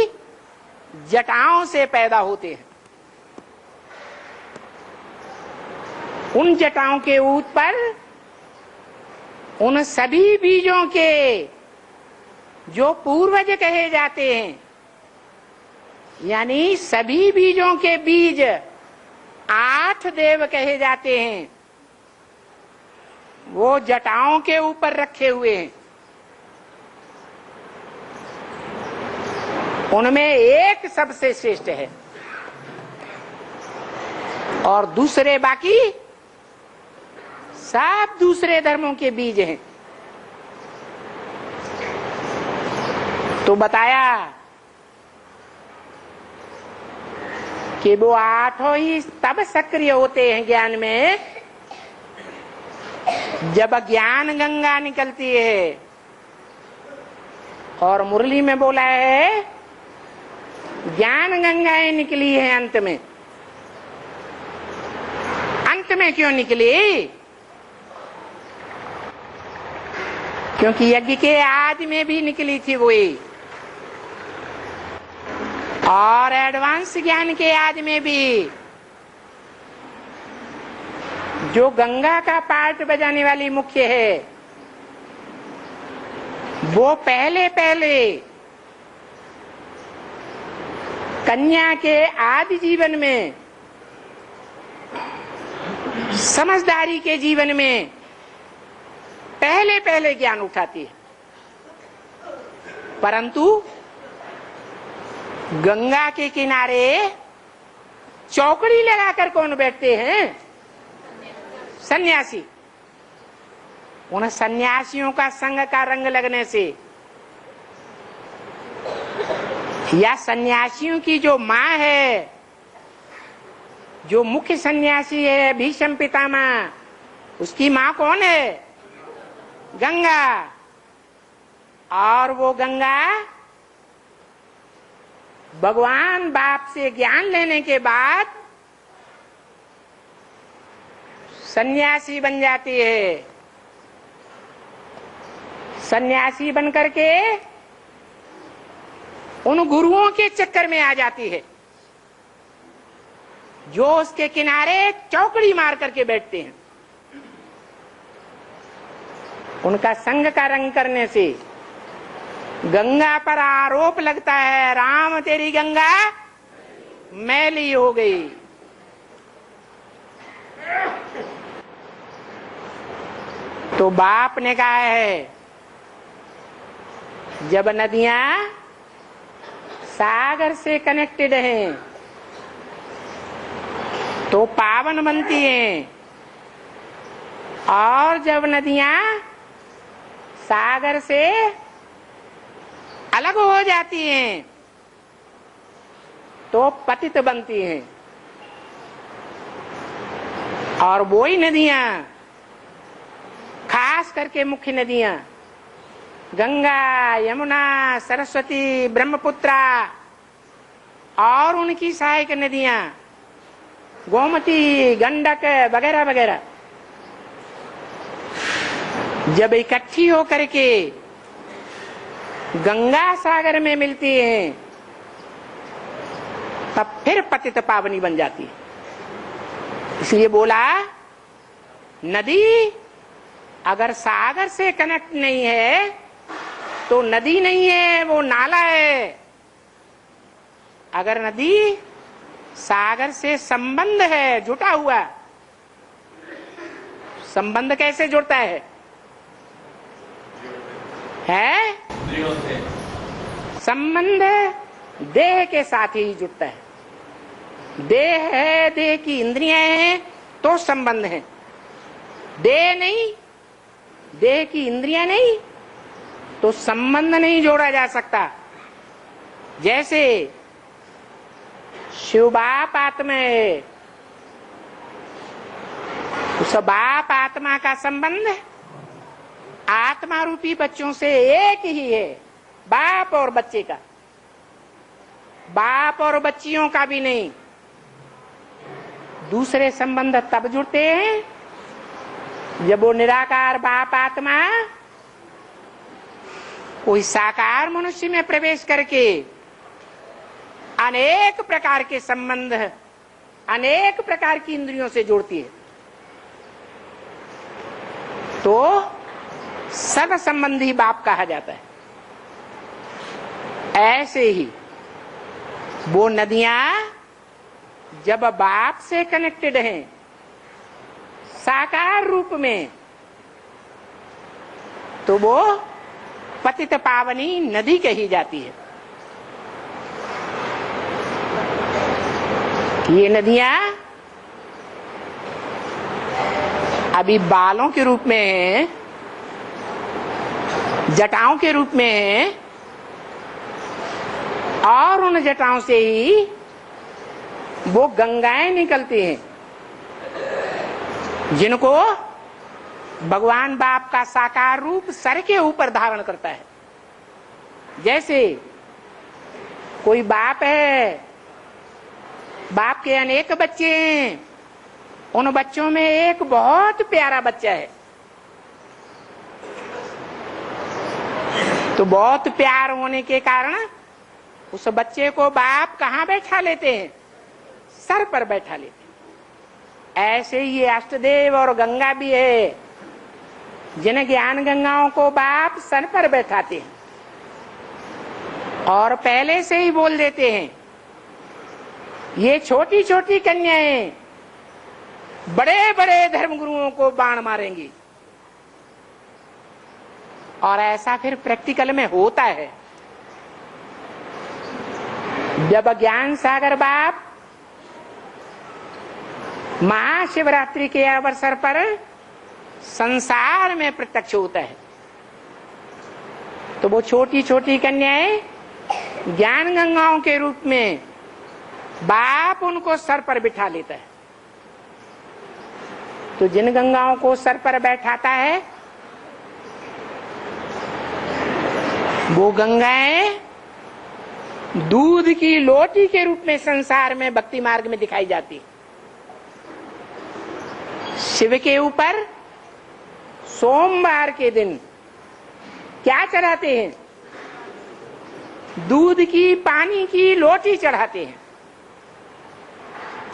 जटाओं से पैदा होते हैं। उन जटाओं के ऊपर उन सभी बीजों के जो पूर्वज कहे जाते हैं, यानी सभी बीजों के बीज 8 देव कहे जाते हैं, वो जटाओं के ऊपर रखे हुए हैं। उनमें एक सबसे श्रेष्ठ है और दूसरे बाकी सब दूसरे धर्मों के बीज हैं। तो बताया कि वो 8 ही तब सक्रिय होते हैं ज्ञान में जब ज्ञान गंगा निकलती है। और मुरली में बोला है ज्ञान गंगाएं निकली है अंत में। अंत में क्यों निकली? क्योंकि यज्ञ के आदि में भी निकली थी वही, और एडवांस ज्ञान के आदि में भी। जो गंगा का पार्ट बजाने वाली मुख्य है वो पहले कन्या के आदि जीवन में, समझदारी के जीवन में पहले ज्ञान उठाती है। परंतु गंगा के किनारे चौकड़ी लगाकर कौन बैठते हैं? सन्यासी। उन सन्यासियों का संग का रंग लगने से या सन्यासियों की जो माँ है, जो मुख्य सन्यासी है भीष्म पितामह, उसकी माँ कौन है? गंगा। और वो गंगा भगवान बाप से ज्ञान लेने के बाद सन्यासी बन जाती है। सन्यासी बन करके उन गुरुओं के चक्कर में आ जाती है जो उसके किनारे चौकड़ी मार करके बैठते हैं। उनका संग का रंग करने से गंगा पर आरोप लगता है, राम तेरी गंगा मैली हो गई। तो बाप ने कहा है जब नदियां सागर से कनेक्टेड हैं तो पावन बनती हैं, और जब नदियां सागर से अलग हो जाती हैं तो पतित बनती हैं। और वही नदियां, खास करके मुख्य नदियां गंगा, यमुना, सरस्वती, ब्रह्मपुत्रा और उनकी सहायक नदियां गोमती, गंडक वगैरह वगैरह जब इकट्ठी होकर के गंगा सागर में मिलती हैं तब फिर पतित पावनी बन जाती है। इसलिए बोला नदी अगर सागर से कनेक्ट नहीं है तो नदी नहीं है, वो नाला है। अगर नदी सागर से संबंध है, जुटा हुआ, संबंध कैसे जुड़ता है? संबंध देह के साथ ही जुड़ता है। देह है, देह की इंद्रियां हैं तो संबंध है। देह नहीं देह की इंद्रियां नहीं तो संबंध नहीं जोड़ा जा सकता। जैसे शिव बाप आत्मा है, उस बाप आत्मा का संबंध आत्मा रूपी बच्चों से एक ही है, बाप और बच्चे का, बाप और बच्चियों का भी नहीं। दूसरे संबंध तब जुड़ते हैं जब वो निराकार बाप आत्मा कोई साकार मनुष्य में प्रवेश करके अनेक प्रकार के संबंध, अनेक प्रकार की इंद्रियों से जोड़ती है, तो सर्व संबंधी बाप कहा जाता है। ऐसे ही वो नदियां जब बाप से कनेक्टेड हैं साकार रूप में, तो वो पतित पावनी नदी कही जाती है। ये नदियां अभी बालों के रूप में हैं, जटाओं के रूप में हैं, और उन जटाओं से ही वो गंगाएं निकलती हैं, जिनको भगवान बाप का साकार रूप सर के ऊपर धारण करता है। जैसे कोई बाप है, बाप के अनेक बच्चे हैं, उन बच्चों में एक बहुत प्यारा बच्चा है, तो बहुत प्यार होने के कारण उस बच्चे को बाप कहाँ बैठा लेते हैं? सर पर बैठा लेते हैं। ऐसे ही ये अष्टदेव और गंगा भी है, जिन ज्ञान गंगाओं को बाप सर पर बैठाते हैं और पहले से ही बोल देते हैं, ये छोटी छोटी कन्याएं बड़े बड़े धर्मगुरुओं को बाण मारेंगी। और ऐसा फिर प्रैक्टिकल में होता है। जब ज्ञान सागर बाप महाशिवरात्रि के अवसर पर संसार में प्रत्यक्ष होता है, तो वो छोटी छोटी कन्याएं ज्ञान गंगाओं के रूप में बाप उनको सर पर बिठा लेता है। तो जिन गंगाओं को सर पर बैठाता है वो गंगाएं दूध की लोटी के रूप में संसार में भक्ति मार्ग में दिखाई जाती। शिव के ऊपर सोमवार के दिन क्या चढ़ाते हैं? दूध की पानी की लोटी चढ़ाते हैं।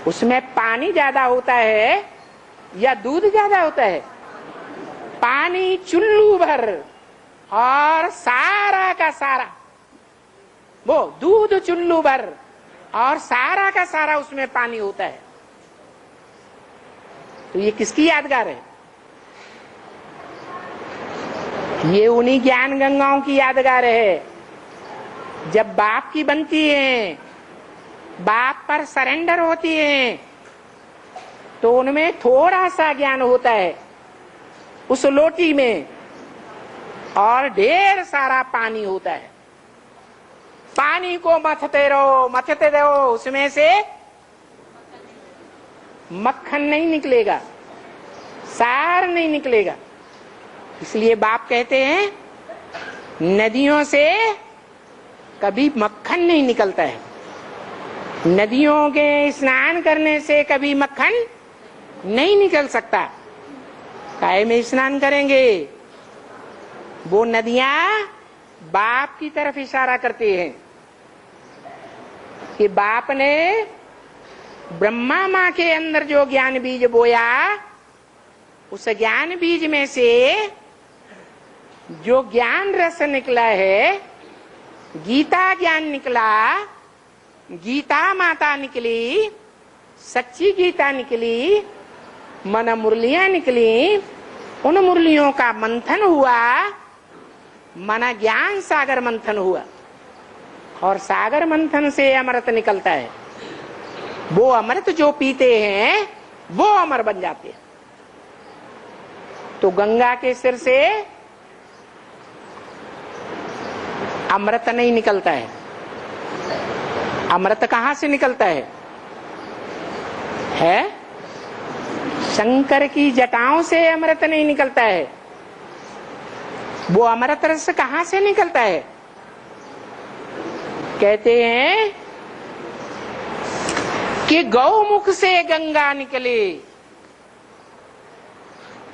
उसमें पानी ज्यादा होता है या दूध ज्यादा होता है? पानी चुल्लू भर और सारा का सारा, वो दूध चुल्लू भर और सारा का सारा उसमें पानी होता है। तो ये किसकी यादगार है? ये उन्हीं ज्ञान गंगाओं की यादगार है। जब बाप की बनती है, बाप पर सरेंडर होती है, तो उनमें थोड़ा सा ज्ञान होता है उस लोटी में और ढेर सारा पानी होता है। पानी को मथते रहो, उसमें से मक्खन नहीं निकलेगा, सार नहीं निकलेगा। इसलिए बाप कहते हैं नदियों से कभी मक्खन नहीं निकलता है। नदियों के स्नान करने से कभी मक्खन नहीं निकल सकता। काहे में स्नान करेंगे? वो नदियां बाप की तरफ इशारा करती हैं कि बाप ने ब्रह्मा माँ के अंदर जो ज्ञान बीज बोया, उस ज्ञान बीज में से जो ज्ञान रस निकला है, गीता ज्ञान निकला, गीता माता निकली, सच्ची गीता निकली, मन मुरलियां निकली, उन मुरलियों का मंथन हुआ, मन ज्ञान सागर मंथन हुआ और सागर मंथन से अमृत निकलता है। वो अमृत जो पीते हैं वो अमर बन जाते हैं। तो गंगा के सिर से अमृत नहीं निकलता है। अमृत कहां से निकलता है? शंकर की जटाओं से अमृत नहीं निकलता है। वो अमृत रस कहां से निकलता है? कहते हैं कि गौमुख से गंगा निकली।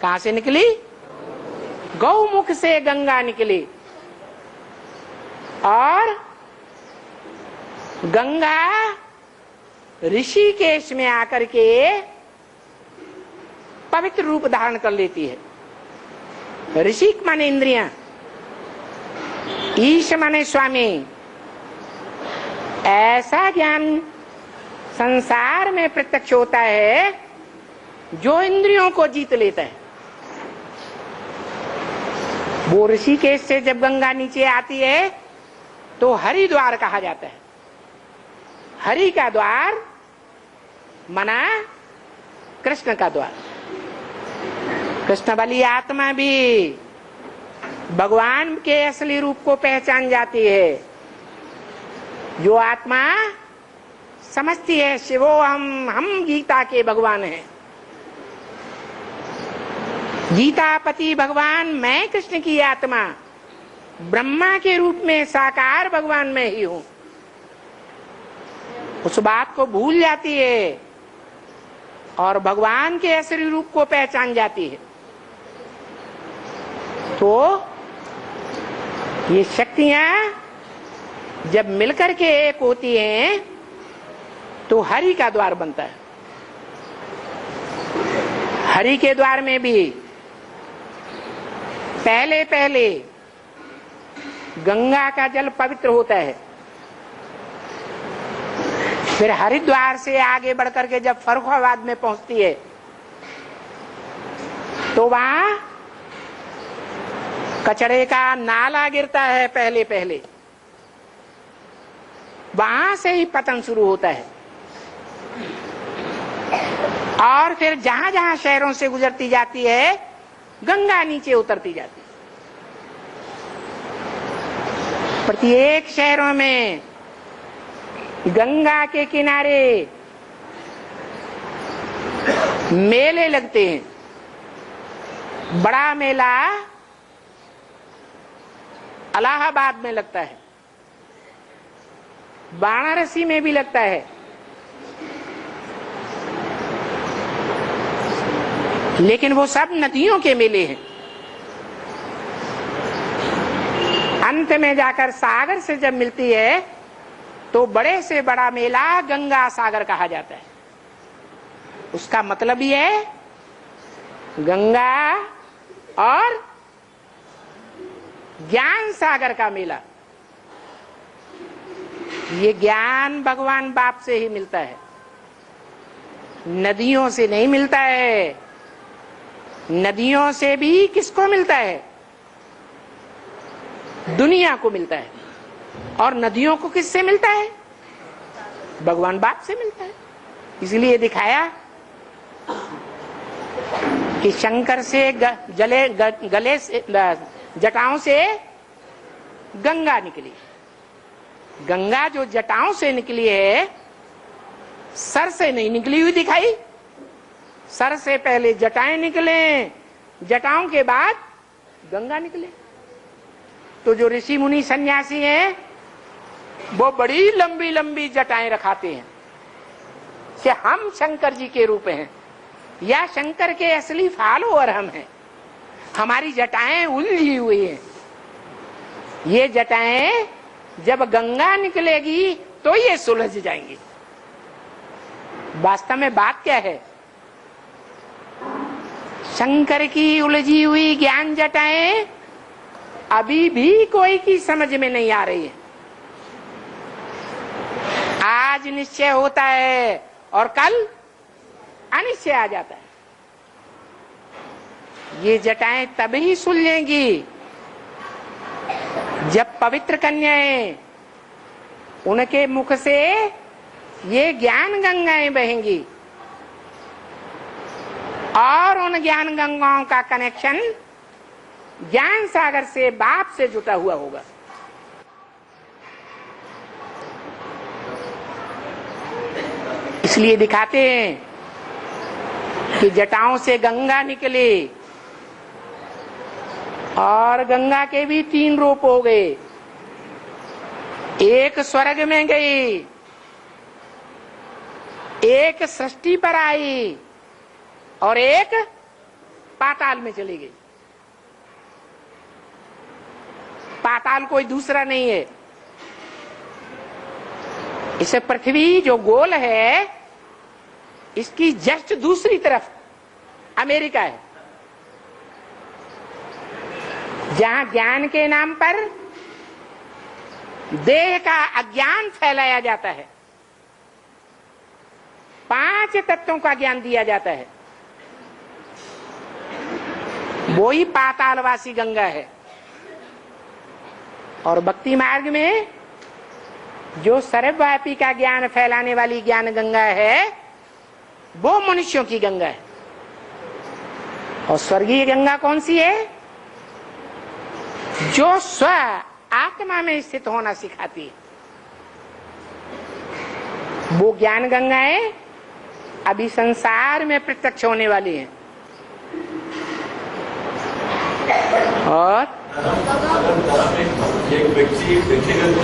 कहां से निकली? गौमुख से गंगा निकली। और गंगा ऋषिकेश में आकर के पवित्र रूप धारण कर लेती है। ऋषि माने इंद्रियां, ईश माने स्वामी। ऐसा ज्ञान संसार में प्रत्यक्ष होता है जो इंद्रियों को जीत लेता है। वो ऋषिकेश से जब गंगा नीचे आती है तो हरिद्वार कहा जाता है। हरि का द्वार मना कृष्ण का द्वार। कृष्ण वाली आत्मा भी भगवान के असली रूप को पहचान जाती है। जो आत्मा समझती है शिवो हम गीता के भगवान हैं। गीतापति भगवान, मैं कृष्ण की आत्मा ब्रह्मा के रूप में साकार भगवान में ही हूं। उस बात को भूल जाती है और भगवान के असली रूप को पहचान जाती है। तो ये शक्तियां जब मिलकर के एक होती हैं तो हरि का द्वार बनता है। हरि के द्वार में भी पहले पहले गंगा का जल पवित्र होता है। फिर हरिद्वार से आगे बढ़कर के जब फर्रुखाबाद में पहुंचती है तो वहां कचरे का नाला गिरता है। पहले पहले वहां से ही पतन शुरू होता है। और फिर जहां जहां शहरों से गुजरती जाती है गंगा नीचे उतरती जाती है। प्रत्येक शहरों में गंगा के किनारे मेले लगते हैं। बड़ा मेला इलाहाबाद में लगता है, वाराणसी में भी लगता है। लेकिन वो सब नदियों के मेले हैं। अंत में जाकर सागर से जब मिलती है तो बड़े से बड़ा मेला गंगा सागर कहा जाता है। उसका मतलब ये है गंगा और ज्ञान सागर का मेला। ये ज्ञान भगवान बाप से ही मिलता है, नदियों से नहीं मिलता है। नदियों से भी किसको मिलता है? दुनिया को मिलता है। और नदियों को किससे मिलता है? भगवान बाप से मिलता है। इसलिए दिखाया कि शंकर से गले से जटाओं से गंगा निकली। गंगा जो जटाओं से निकली है सर से नहीं निकली हुई दिखाई। सर से पहले जटाएं निकले, जटाओं के बाद गंगा निकले। तो जो ऋषि मुनि सन्यासी हैं वो बड़ी लंबी लंबी जटाएं रखाते हैं कि हम शंकर जी के रूप हैं या शंकर के असली फॉलोअर हम हैं। हमारी जटाएं उलझी हुई हैं। ये जटाएं जब गंगा निकलेगी तो ये सुलझ जाएंगी। वास्तव में बात क्या है? शंकर की उलझी हुई ज्ञान जटाएं अभी भी कोई की समझ में नहीं आ रही है। आज निश्चय होता है और कल अनिश्चय आ जाता है। ये जटाएं तभी सुलझेंगी जब पवित्र कन्याएं उनके मुख से ये ज्ञान गंगाएं बहेंगी और उन ज्ञान गंगाओं का कनेक्शन ज्ञान सागर से, बाप से जुटा हुआ होगा। इसलिए दिखाते हैं कि जटाओं से गंगा निकले और गंगा के भी 3 रूप हो गए। एक स्वर्ग में गई, एक सृष्टि पर आई और एक पाताल में चली गई। पाताल कोई दूसरा नहीं है। इस पृथ्वी जो गोल है, इसकी जस्ट दूसरी तरफ अमेरिका है, जहां ज्ञान के नाम पर देह का अज्ञान फैलाया जाता है, 5 तत्वों का ज्ञान दिया जाता है, वो ही पातालवासी गंगा है। और भक्ति मार्ग में जो सर्वव्यापी का ज्ञान फैलाने वाली ज्ञान गंगा है, वो मनुष्यों की गंगा है। और स्वर्गीय गंगा कौन सी है? जो स्व आत्मा में स्थित होना सिखाती है, वो ज्ञान गंगाएं अभी संसार में प्रत्यक्ष होने वाली हैं। और एक व्यक्ति व्यक्तिगत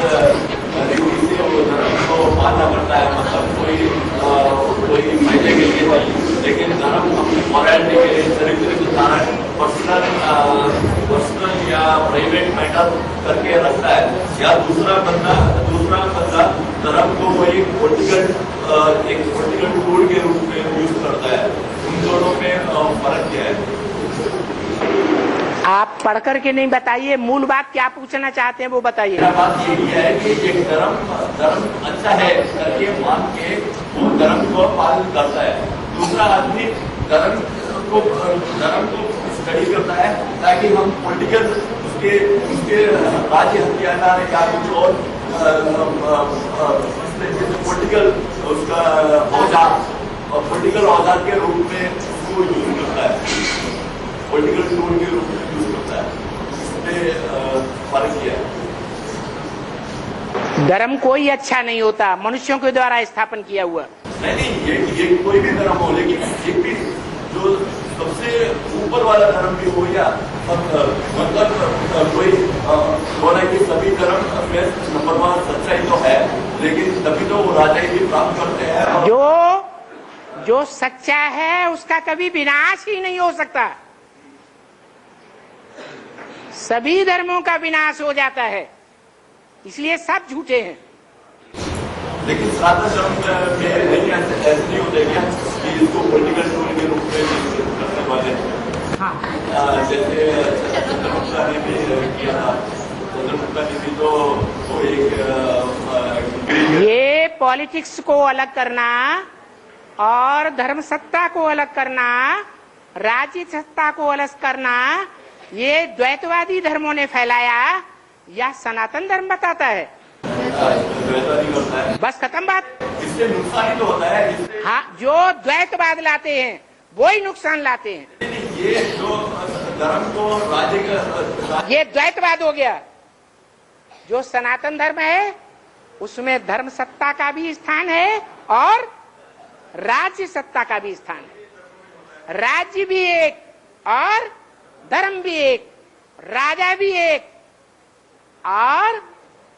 रीति से वो धर्म को मानना पड़ता है, मतलब कोई फायदे के लिए नहीं, लेकिन धर्म अपनी मॉरलिटी के लिए, चरित्र को धारण पर्सनल या प्राइवेट मैटर करके रखता है। या दूसरा बंदा धर्म को वो एक पॉलिटिकल टूल के रूप में यूज करता है। उन दोनों में फर्क क्या है? आप पढ़ करके नहीं बताइए, मूल बात क्या पूछना चाहते हैं वो बताइए। मेरा बात यही है कि एक धर्म अच्छा है करके मान के वो धर्म को पालन करता है। दूसरा आदमी धर्म को स्टडी करता है ताकि हम पॉलिटिकल उसके राज्य हथियार या कुछ और पॉलिटिकल उसका औजार के रूप में उसको यूज करता है, पॉलिटिकल टूल के रूप में यूज करता है। इसमें फर्क किया है। धर्म कोई अच्छा नहीं होता, मनुष्यों के द्वारा स्थापन किया हुआ। नहीं, ये कोई भी धर्म हो, लेकिन एक भी जो सबसे ऊपर वाला धर्म भी हो, या मतलब कोई बोला कि सभी धर्म में नंबर 1 सच्चाई तो है, लेकिन तभी तो वो राजा ही प्राप्त करते हैं। जो सच्चा है उसका कभी विनाश ही नहीं हो सकता। सभी धर्मों का विनाश हो जाता है, इसलिए सब झूठे हैं। लेकिन सनातन धर्म में ऐसे नहीं होते क्या कि इसको पॉलिटिकल टूल के रूप में करने वाले? हाँ, जैसे चंद्रगुप्ता ने भी किया था। चंद्रगुप्ता ने भी तो वो एक ये पॉलिटिक्स को अलग करना और धर्म सत्ता को अलग करना, राज्य सत्ता को अलग करना, ये द्वैतवादी धर्मों ने फैलाया या सनातन धर्म बताता है? करता है। बस खत्म बात। इससे नुकसान ही तो होता है। हाँ, जो द्वैतवाद लाते हैं वो ही नुकसान लाते हैं। ये जो धर्म को राज्य का, ये द्वैतवाद हो गया। जो सनातन धर्म है उसमें धर्म सत्ता का भी स्थान है और राज्य सत्ता का भी स्थान है। राज्य भी एक और धर्म भी एक, राजा भी एक और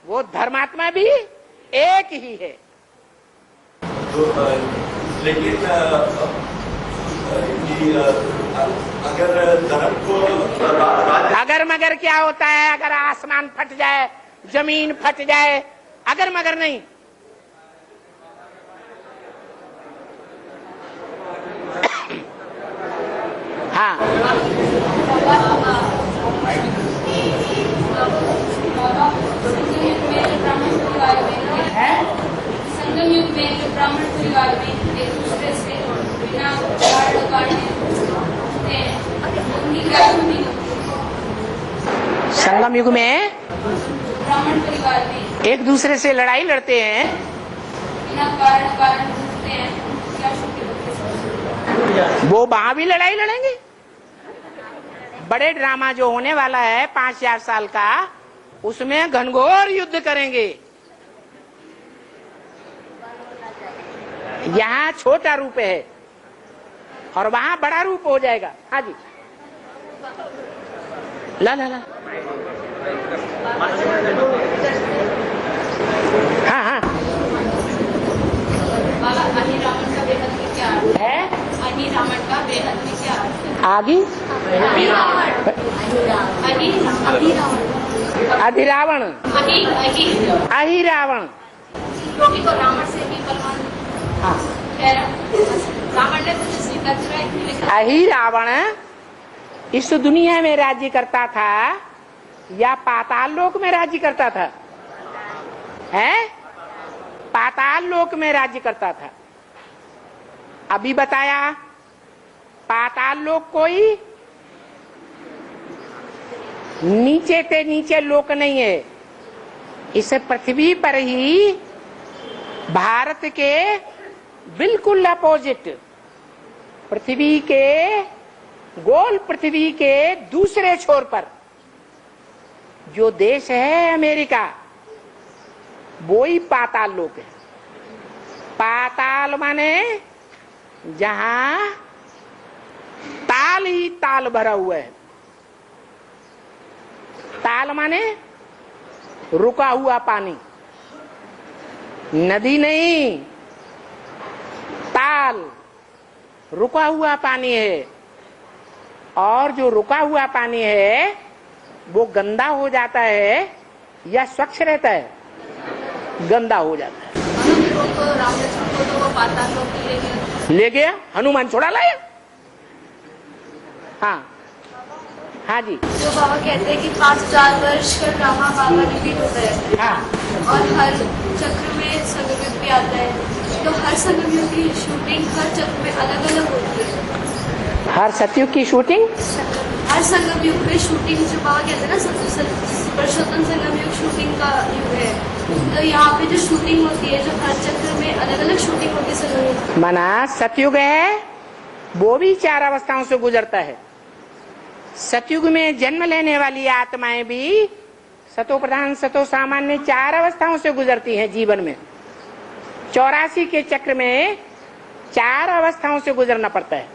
वो धर्मात्मा भी एक ही है। तो लेकिन अगर धर्म को अगर मगर क्या होता है? अगर आसमान फट जाए, जमीन फट जाए, अगर मगर नहीं। हाँ, संगम युग में जो ब्राह्मण परिवार में एक दूसरे से बिना गाड़ काटते हैं, उनकी क्या भूमि होती है? संगम युग में ब्राह्मण परिवार में एक दूसरे से लड़ाई लड़ते हैं, बिना कारण ढूंढते हैं, क्या शुक्र होते हैं? वो वहां भी लड़ाई लड़ेंगे। बड़े ड्रामा जो होने वाला है 5,000 साल का, उसमें घनघोर युद्ध करेंगे। यहाँ छोटा रूप है और वहां बड़ा रूप हो जाएगा। हाँ जी, ला ला ला, हाँ हाँ बाबा अहि रावण का बेहद में क्या अर्थ है। अहि रावण का बेहद में क्या अर्थ है? आगे अहि रावण अधिरावण, अहि अहि अहिरावण। रोटी को रावण से भी बलवान हाँ, रावण ने तो स्वीकार करा है, लेकिन अहिरावण इस दुनिया में राज्य करता था या पाताल लोक में राज्य करता था? है, पाताल लोक में राज्य करता था। अभी बताया पाताल लोक कोई नीचे से नीचे लोक नहीं है। इस पृथ्वी पर ही भारत के बिल्कुल अपोजिट, पृथ्वी के गोल पृथ्वी के दूसरे छोर पर जो देश है अमेरिका, वो ही पाताल लोक है। पाताल माने जहां ताल ही ताल भरा हुआ है। ताल माने रुका हुआ पानी, नदी नहीं, ताल रुका हुआ पानी है। और जो रुका हुआ पानी है वो गंदा हो जाता है या स्वच्छ रहता है? गंदा हो जाता है। रामचंद्र को तो वो पाताल लोक ले गया, हनुमान छोड़ा लाया। हाँ हाँ जी, जो बाबा कहते हैं कि 5,000 वर्ष का ड्रामा बाबा रिपीट होता है हाँ और हर चक्र में संगमयुग भी आता है, तो हर संगमयुग की शूटिंग हर चक्र में अलग अलग होती है। हर सतयुग की शूटिंग, हर संगमयुग में शूटिंग जो बाबा कहते हैं ना, पुरुषोत्तम संगमयुग शूटिंग का युग है, तो यहाँ पे जो शूटिंग होती है, जो हर चक्र में अलग अलग शूटिंग होती है संगमयुग। माना सतयुग है वो भी 4 अवस्थाओं से गुजरता है। सतयुग में जन्म लेने वाली आत्माएं भी सतो प्रधान सतो सामान्य 4 अवस्थाओं से गुजरती हैं जीवन में। 84 के चक्र में 4 अवस्थाओं से गुजरना पड़ता है।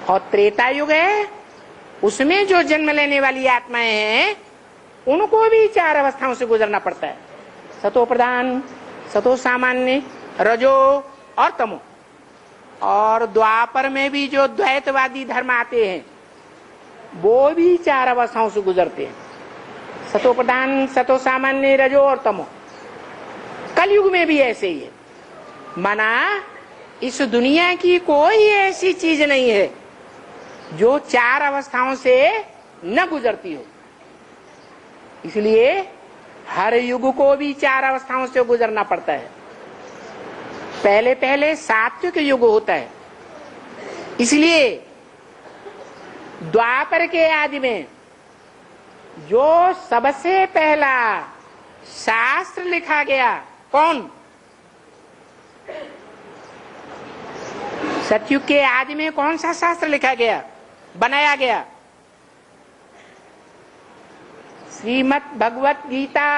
और त्रेता युग है, उसमें जो जन्म लेने वाली आत्माएं हैं उनको भी 4 अवस्थाओं से गुजरना पड़ता है। सतो प्रधान, सतो सामान्य, रजो और तमो। और द्वापर में भी जो द्वैतवादी धर्म आते हैं वो भी 4 अवस्थाओं से गुजरते हैं। सतो प्रधान, सतो सामान्य, रजो और तमो। कलयुग में भी ऐसे ही है। माना इस दुनिया की कोई ऐसी चीज नहीं है जो 4 अवस्थाओं से न गुजरती हो। इसलिए हर युग को भी 4 अवस्थाओं से गुजरना पड़ता है। पहले पहले सात्विक युग होता है, इसलिए द्वापर के आदि में जो सबसे पहला शास्त्र लिखा गया, कौन? सतयुग के आदि में कौन सा शास्त्र लिखा गया, बनाया गया? श्रीमद् भगवत गीता।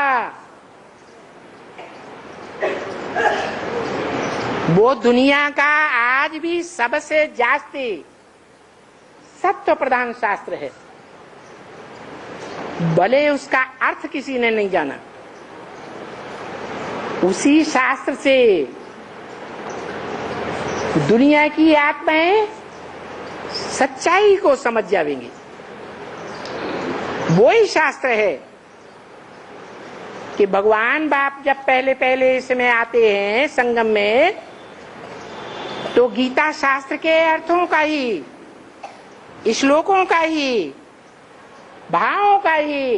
वो दुनिया का आज भी सबसे जास्ती सत्य प्रधान शास्त्र है, भले उसका अर्थ किसी ने नहीं जाना। उसी शास्त्र से दुनिया की आत्माएं सच्चाई को समझ जाएंगी। वो ही शास्त्र है कि भगवान बाप जब पहले पहले इसमें आते हैं संगम में, तो गीता शास्त्र के अर्थों का ही, श्लोकों का ही, भावों का ही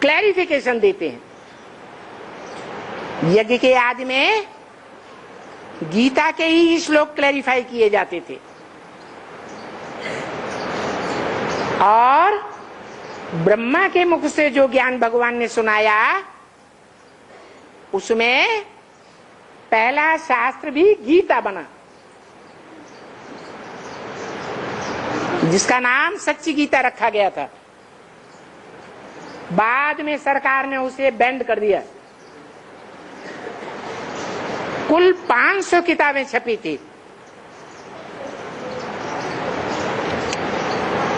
क्लैरिफिकेशन देते हैं। यज्ञ के आदि में गीता के ही श्लोक क्लैरिफाई किए जाते थे। और ब्रह्मा के मुख से जो ज्ञान भगवान ने सुनाया, उसमें पहला शास्त्र भी गीता बना। जिसका नाम सच्ची गीता रखा गया था। बाद में सरकार ने उसे बैंड कर दिया। कुल 500 किताबें छपी थी,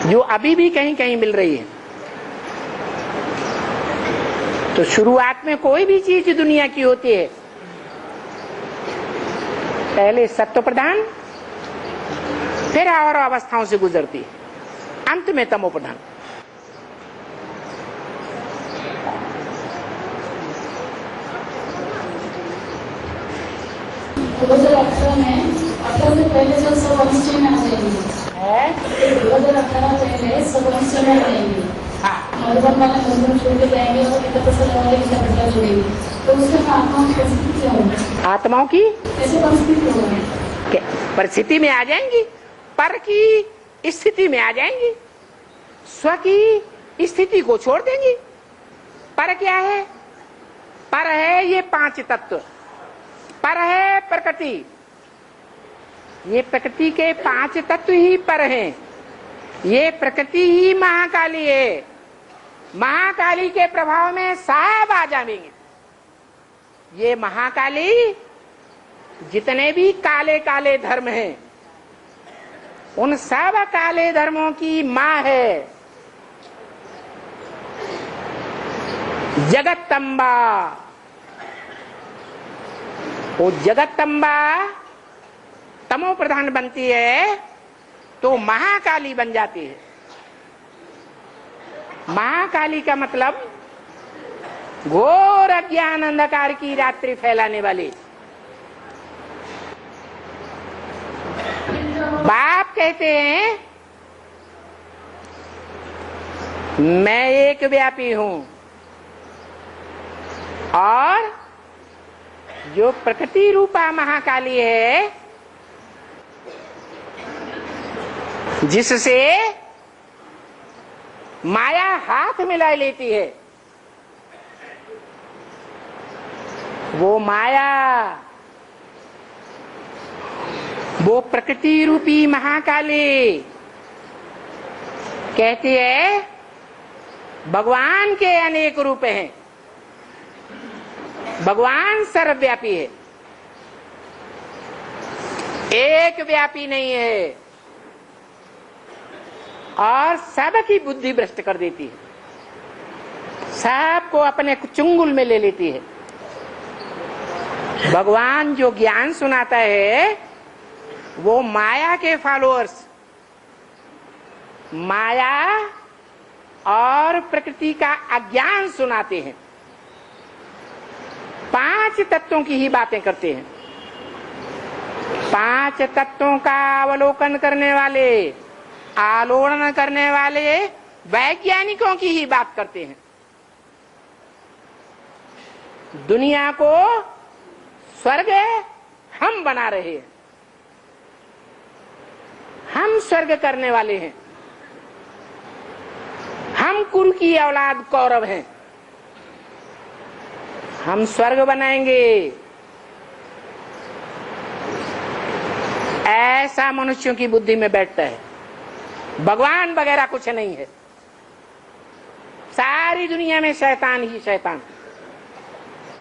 जो अभी भी कहीं कहीं मिल रही है। तो शुरुआत में कोई भी चीज दुनिया की होती है, पहले सत्व प्रधान, फिर और अवस्थाओं से गुजरती है, अंत में तमो प्रधान। में 18 से पहले जो सब अनुष्ठेय में आ जाएंगे, 2018 पहले सब अनुष्ठेय में आ जाएंगे, मधुबन वाले मधुबन छोड़ के जाएंगे और 71 वाले की संख्या जुड़ेगी, तो उसमें आत्माओं की परिस्थिति क्या होगी? आत्माओं की कैसे परिस्थिति होगी? परिस्थिति में आ जाएंगी, पर की स्थिति में आ जाएंगी, स्व की स्थिति को छोड़ देंगी। पर क्या है? पर है ये 5 तत्व। पर है प्रकृति, ये प्रकृति के 5 तत्व ही पर हैं। ये प्रकृति ही महाकाली है। महाकाली के प्रभाव में सब आ जाएंगे। ये महाकाली जितने भी काले काले धर्म हैं, उन सब काले धर्मों की मां है जगतम्बा। वो जगतम्बा तमो प्रधान बनती है तो महाकाली बन जाती है। महाकाली का मतलब घोर अज्ञान अंधकार की रात्रि फैलाने वाली। बाप कहते हैं मैं एक व्यापी हूं, और जो प्रकृति रूपा महाकाली है, जिससे माया हाथ मिला लेती है, वो माया, वो प्रकृति रूपी महाकाली कहती है भगवान के अनेक रूप हैं, भगवान सर्वव्यापी है, एक व्यापी नहीं है, और सबकी बुद्धि भ्रष्ट कर देती है, सबको अपने चुंगल में ले लेती है। भगवान जो ज्ञान सुनाता है वो माया के फॉलोअर्स, माया और प्रकृति का अज्ञान सुनाते हैं। 5 तत्वों की ही बातें करते हैं। 5 तत्वों का अवलोकन करने वाले, आलोड़न करने वाले वैज्ञानिकों की ही बात करते हैं। दुनिया को स्वर्ग हम बना रहे हैं, हम स्वर्ग करने वाले हैं, हम कुरु की औलाद कौरव हैं, हम स्वर्ग बनाएंगे। ऐसा मनुष्यों की बुद्धि में बैठता है। भगवान वगैरह कुछ नहीं है, सारी दुनिया में शैतान ही शैतान।